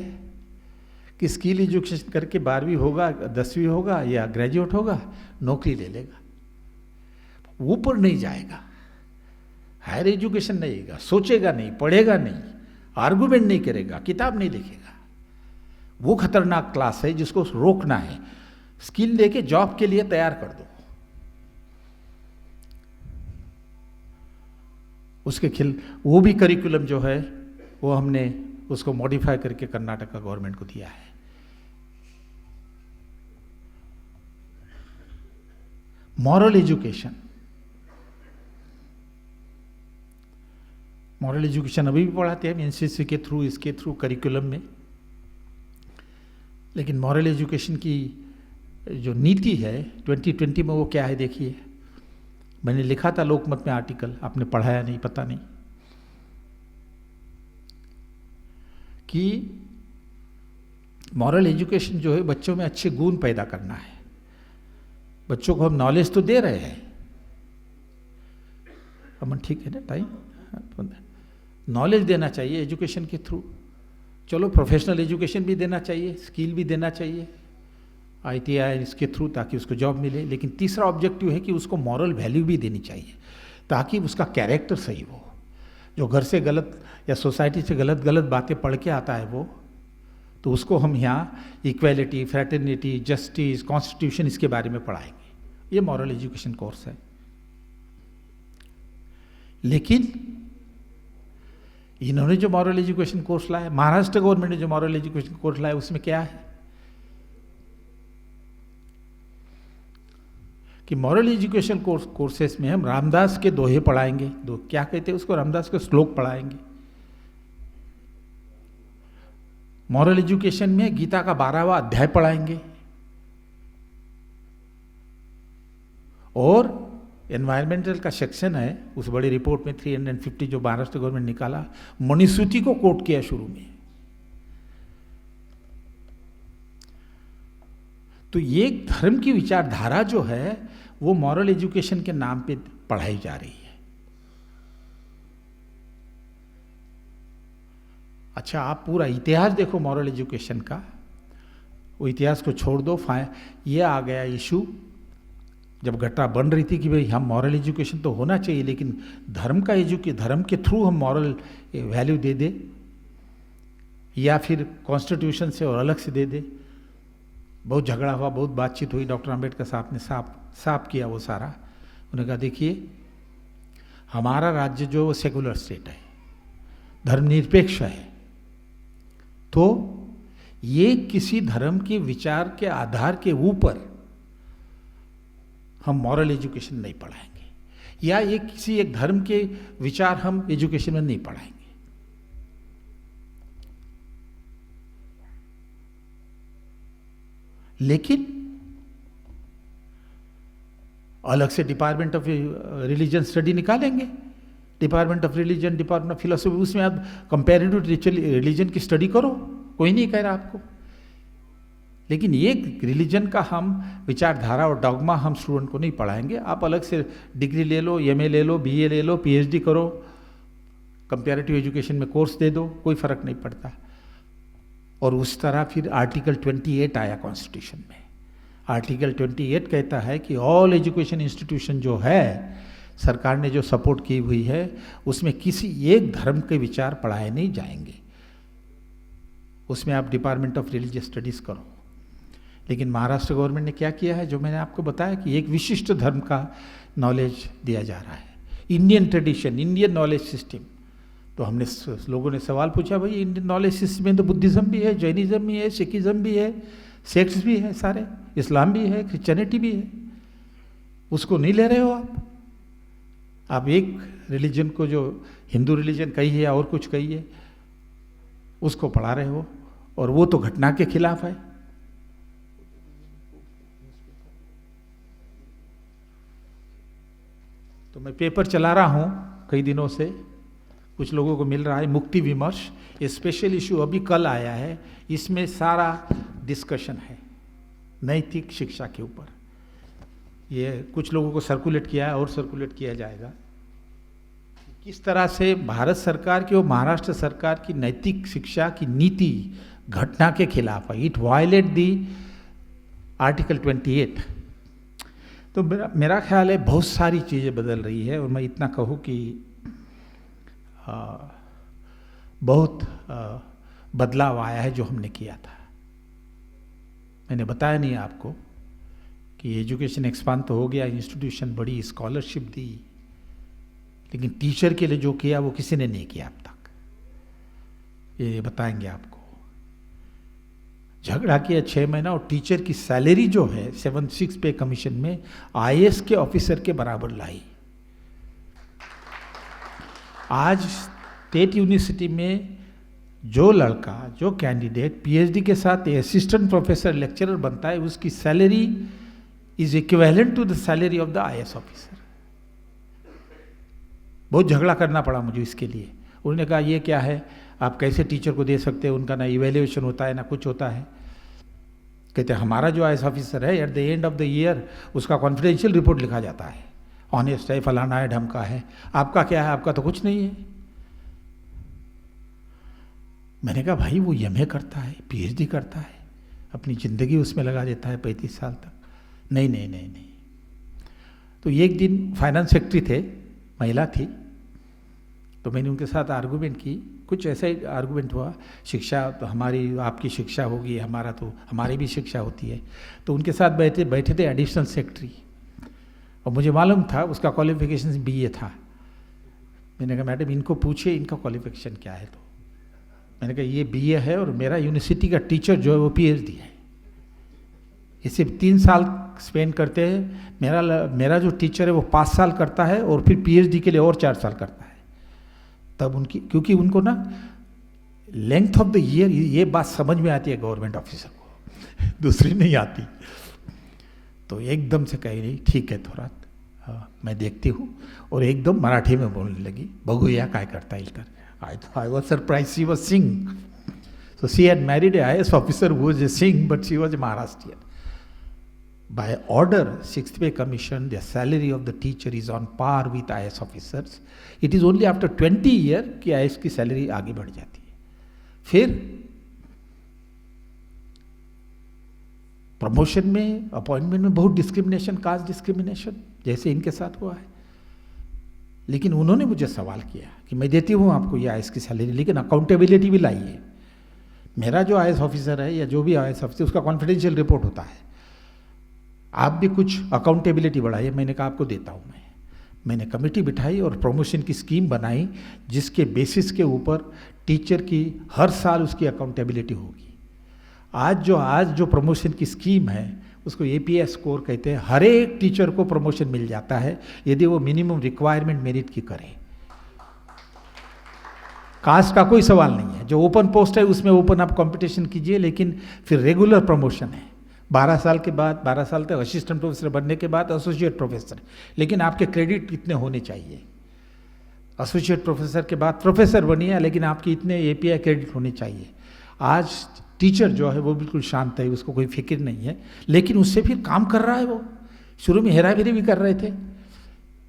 कि स्किल एजुकेशन करके 12वीं होगा, 10वीं होगा या ग्रेजुएट होगा, नौकरी ले लेगा, ऊपर नहीं जाएगा, हायर एजुकेशन नहीं लेगा, सोचेगा नहीं, पढ़ेगा नहीं, आर्गुमेंट नहीं करेगा, किताब नहीं लिखेगा। वो खतरनाक क्लास है जिसको रोकना है। स्किल लेके जॉब के लिए तैयार कर दो। उसके वो भी करिकुलम जो है वो हमने उसको मॉडिफाई करके कर्नाटका गवर्नमेंट को दिया है। मॉरल एजुकेशन, मॉरल एजुकेशन अभी भी पढ़ाते हैं एनसीसी के थ्रू, इसके थ्रू करिकुलम में। लेकिन मॉरल एजुकेशन की जो नीति है 2020 में वो क्या है देखिए। मैंने लिखा था लोकमत में आर्टिकल, आपने पढ़ाया नहीं, पता नहीं, कि मॉरल एजुकेशन जो है बच्चों में अच्छे गुण पैदा करना है। बच्चों को हम नॉलेज तो दे रहे हैं, अमन ठीक है ना टाइम, नॉलेज देना चाहिए एजुकेशन के थ्रू। चलो प्रोफेशनल एजुकेशन भी देना चाहिए, स्किल भी देना चाहिए ITI इसके थ्रू, ताकि उसको जॉब मिले। लेकिन तीसरा ऑब्जेक्टिव है कि उसको मॉरल वैल्यू भी देनी चाहिए ताकि उसका कैरेक्टर सही हो। जो घर से गलत या सोसाइटी से गलत बातें पढ़ के आता है वो, तो उसको हम यहाँ इक्वालिटी, फ्रेटर्निटी, जस्टिस, कॉन्स्टिट्यूशन इसके बारे में पढ़ाएंगे। ये मॉरल एजुकेशन कोर्स है। लेकिन इन्होंने जो मॉरल एजुकेशन कोर्स लाया, महाराष्ट्र गवर्नमेंट ने जो मॉरल एजुकेशन कोर्स लाया, उसमें क्या है कि मॉरल एजुकेशन कोर्सेस में हम रामदास के दोहे पढ़ाएंगे। क्या कहते हैं उसको, रामदास के श्लोक पढ़ाएंगे। मॉरल एजुकेशन में गीता का 12वां अध्याय पढ़ाएंगे। और एनवायरमेंटल का सेक्शन है उस बड़ी रिपोर्ट में 350 जो महाराष्ट्र गवर्नमेंट निकाला, मनुस्मृति को कोट किया शुरू में। तो ये धर्म की विचारधारा जो है वो मॉरल एजुकेशन के नाम पे पढ़ाई जा रही है। अच्छा, आप पूरा इतिहास देखो मॉरल एजुकेशन का, वो इतिहास को छोड़ दो। ये आ गया इशू जब घटना बन रही थी कि भाई हम मॉरल एजुकेशन तो होना चाहिए, लेकिन धर्म के थ्रू हम मॉरल वैल्यू दे दे या फिर कॉन्स्टिट्यूशन से और अलग से दे दे। बहुत झगड़ा हुआ, बहुत बातचीत हुई। डॉक्टर अंबेडकर साहब ने साफ किया वो सारा। उन्होंने कहा देखिए हमारा राज्य जो सेकुलर स्टेट है, धर्मनिरपेक्ष है, तो ये किसी धर्म के विचार के आधार के ऊपर हम मॉरल एजुकेशन नहीं पढ़ाएंगे, या ये किसी एक धर्म के विचार हम एजुकेशन में नहीं पढ़ाएंगे। लेकिन अलग से डिपार्टमेंट ऑफ रिलीजन स्टडी निकालेंगे, department of religion, department of philosophy, उसमें आप कंपैरेटिव रिलीजन की स्टडी करो, कोई नहीं कह रहा आपको। लेकिन ये रिलीजन का हम विचारधारा और डॉगमा हम स्टूडेंट को नहीं पढ़ाएंगे। आप अलग से डिग्री ले लो, MA ले लो, BA ले लो, PhD करो, कंपैरेटिव एजुकेशन में कोर्स दे दो, कोई फर्क नहीं पड़ता। और उस तरह फिर आर्टिकल 28 आया कॉन्स्टिट्यूशन में। आर्टिकल 28 कहता है कि ऑल एजुकेशन इंस्टीट्यूशन जो है सरकार ने जो सपोर्ट की हुई है उसमें किसी एक धर्म के विचार पढ़ाए नहीं जाएंगे। उसमें आप डिपार्टमेंट ऑफ रिलीजियस स्टडीज़ करो। लेकिन महाराष्ट्र गवर्नमेंट ने क्या किया है, जो मैंने आपको बताया कि एक विशिष्ट धर्म का नॉलेज दिया जा रहा है, Indian tradition, Indian knowledge system. तो हमने लोगों ने सवाल पूछा, भाई इंडियन नॉलेज सिस्टम में तो बुद्धिज़्म भी है, जैनिज़्म भी है, सिखिज़्म भी है, सेक्ट्स भी है, सारे इस्लाम भी है, क्रिश्चियनिटी भी है, उसको नहीं ले रहे हो आप एक रिलीजन को जो हिंदू रिलीजन कही है या और कुछ कही है उसको पढ़ा रहे हो, और वो तो घटना के खिलाफ है। तो मैं पेपर चला रहा हूँ कई दिनों से, कुछ लोगों को मिल रहा है मुक्ति विमर्श, ये स्पेशल इशू अभी कल आया है, इसमें सारा डिस्कशन है नैतिक शिक्षा के ऊपर। ये कुछ लोगों को सर्कुलेट किया है और सर्कुलेट किया जाएगा। किस तरह से भारत सरकार की और महाराष्ट्र सरकार की नैतिक शिक्षा की नीति घटना के खिलाफ है। It violate the article 28। तो मेरा ख्याल है बहुत सारी चीज़ें बदल रही है, और मैं इतना कहूँ कि बहुत बदलाव आया है जो हमने किया था। मैंने बताया नहीं आपको कि एजुकेशन एक्सपांड तो हो गया, इंस्टीट्यूशन बड़ी, स्कॉलरशिप दी, लेकिन टीचर के लिए जो किया वो किसी ने नहीं किया अब तक। ये बताएंगे आपको। झगड़ा किया 6 महीना, और टीचर की सैलरी जो है 7-6 पे कमीशन में IAS के ऑफिसर के बराबर लाई। आज स्टेट यूनिवर्सिटी में जो लड़का, जो कैंडिडेट PhD के साथ असिस्टेंट प्रोफेसर लेक्चरर बनता है, उसकी salary is equivalent to the salary of the IAS officer. बहुत झगड़ा करना पड़ा मुझे इसके लिए। उन्होंने कहा ये क्या है, आप कैसे टीचर को दे सकते हैं, उनका ना इवैल्यूएशन होता है ना कुछ होता है। कहते हमारा जो IAS ऑफिसर है at the end of the year उसका कॉन्फिडेंशियल रिपोर्ट लिखा जाता है, ऑनेस्ट है, फलाना है, ढमका है। आपका क्या है, आपका तो कुछ नहीं है। मैंने कहा भाई वो MA करता है, PhD करता है, अपनी ज़िंदगी उसमें लगा देता है 35 साल तक। नहीं नहीं नहीं नहीं। तो एक दिन फाइनेंस सेक्रेटरी थे, महिला थी, तो मैंने उनके साथ आर्गूमेंट की, कुछ ऐसा ही आर्गूमेंट हुआ, शिक्षा तो हमारी, आपकी शिक्षा होगी, हमारा तो, हमारी भी शिक्षा होती है। तो उनके साथ बैठे थे एडिशनल सेक्रेटरी, और मुझे मालूम था उसका क्वालिफिकेशन BA था। मैंने कहा मैडम इनको पूछिए इनका क्वालिफिकेशन क्या है। तो मैंने कहा ये BA है और मेरा यूनिवर्सिटी का टीचर जो है वो PhD है, इसे 3 साल स्पेंड करते हैं। मेरा जो टीचर है वो 5 साल करता है और फिर PhD के लिए और 4 साल करता है। तब उनकी, क्योंकि उनको ना लेंथ ऑफ द ईयर ये बात समझ में आती है गवर्नमेंट ऑफिसर को, दूसरी नहीं आती। तो एकदम से कही नहीं, ठीक है थोड़ा मैं देखती हूँ, और एकदम मराठी में बोलने लगी, बघूया काय करता येईल तर। I was surprised she was Singh. So she had married a IAS officer who was a Singh, but she was a Maharashtrian. By order, 6th Pay Commission, the salary of the teacher is on par with IAS officers. It is only after 20 years कि IAS की salary आगे बढ़ जाती है। फिर promotion में, appointment में बहुत डिस्क्रिमिनेशन, कास्ट डिस्क्रिमिनेशन जैसे इनके साथ हुआ है। लेकिन उन्होंने मुझे सवाल किया कि मैं देती हूँ आपको ये IAS की सैलरी, लेकिन अकाउंटेबिलिटी भी लाइए। मेरा जो IAS ऑफिसर है या जो भी IAS ऑफिसर, उसका कॉन्फिडेंशियल रिपोर्ट होता है, आप भी कुछ अकाउंटेबिलिटी बढ़ाइए। मैंने कहा आपको देता हूँ मैंने कमेटी बिठाई और प्रमोशन की स्कीम बनाई, जिसके बेसिस के ऊपर टीचर की हर साल उसकी अकाउंटेबिलिटी होगी। आज जो प्रमोशन की स्कीम है उसको APS स्कोर कहते हैं। हर एक टीचर को प्रमोशन मिल जाता है यदि वो मिनिमम रिक्वायरमेंट मेरिट की करे। कास्ट का कोई सवाल नहीं है, जो ओपन पोस्ट है उसमें ओपन आप कंपटीशन कीजिए, लेकिन फिर रेगुलर प्रमोशन है। 12 साल के बाद, 12 साल तक असिस्टेंट प्रोफेसर बनने के बाद एसोसिएट प्रोफेसर, लेकिन आपके क्रेडिट कितने होने चाहिए। एसोसिएट प्रोफेसर के बाद प्रोफेसर बनिए, लेकिन आपकी इतने API क्रेडिट होने चाहिए। आज टीचर जो है वो बिल्कुल शांत है, उसको कोई फिक्र नहीं है, लेकिन उससे फिर काम कर रहा है। वो शुरू में हेराफेरी भी कर रहे थे,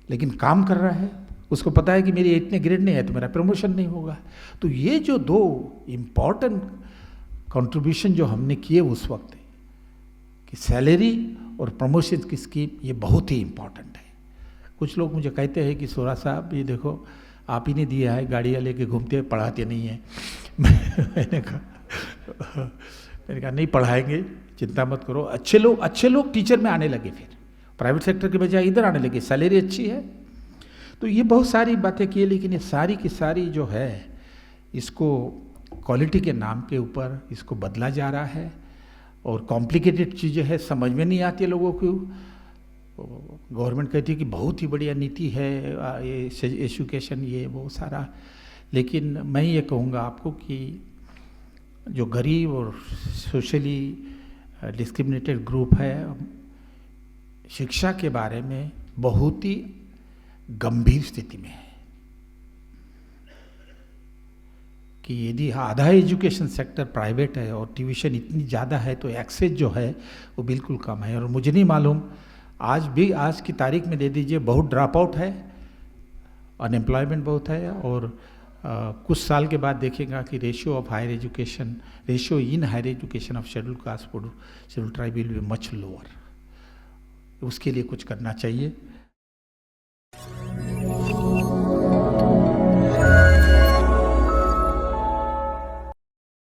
लेकिन काम कर रहा है। उसको पता है कि मेरी इतने ग्रेड नहीं है तो मेरा प्रमोशन नहीं होगा। तो ये जो 2 इम्पॉर्टेंट कंट्रीब्यूशन जो हमने किए उस वक्त कि सैलरी और प्रमोशन की स्कीम, ये बहुत ही इम्पॉर्टेंट है। कुछ लोग मुझे कहते हैं कि सोरा साहब ये देखो आप ही ने दिया है, गाड़ियाँ लेके घूमते पढ़ाते नहीं हैं। मैंने कहा नहीं पढ़ाएंगे, चिंता मत करो। अच्छे लोग टीचर में आने लगे, फिर प्राइवेट सेक्टर के बजाय इधर आने लगे, सैलरी अच्छी है। तो ये बहुत सारी बातें की, लेकिन ये सारी की सारी जो है इसको क्वालिटी के नाम के ऊपर इसको बदला जा रहा है, और कॉम्प्लिकेटेड चीज़ें हैं, समझ में नहीं आती है लोगों को। गवर्नमेंट कहती है कि बहुत ही बढ़िया नीति है ये एजुकेशन, ये वो सारा, लेकिन मैं ये कहूँगा आपको कि जो गरीब और सोशली डिस्क्रिमिनेटेड ग्रुप है, शिक्षा के बारे में बहुत ही गंभीर स्थिति में है कि यदि आधा एजुकेशन सेक्टर प्राइवेट है और ट्यूशन इतनी ज़्यादा है तो एक्सेस जो है वो बिल्कुल कम है। और मुझे नहीं मालूम, आज की तारीख में दे दीजिए, बहुत ड्रॉप आउट है, अनएम्प्लॉयमेंट बहुत है, और कुछ साल के बाद देखेगा कि ratio in higher education of schedule caste schedule tribe will be much lower. उसके लिए कुछ करना चाहिए।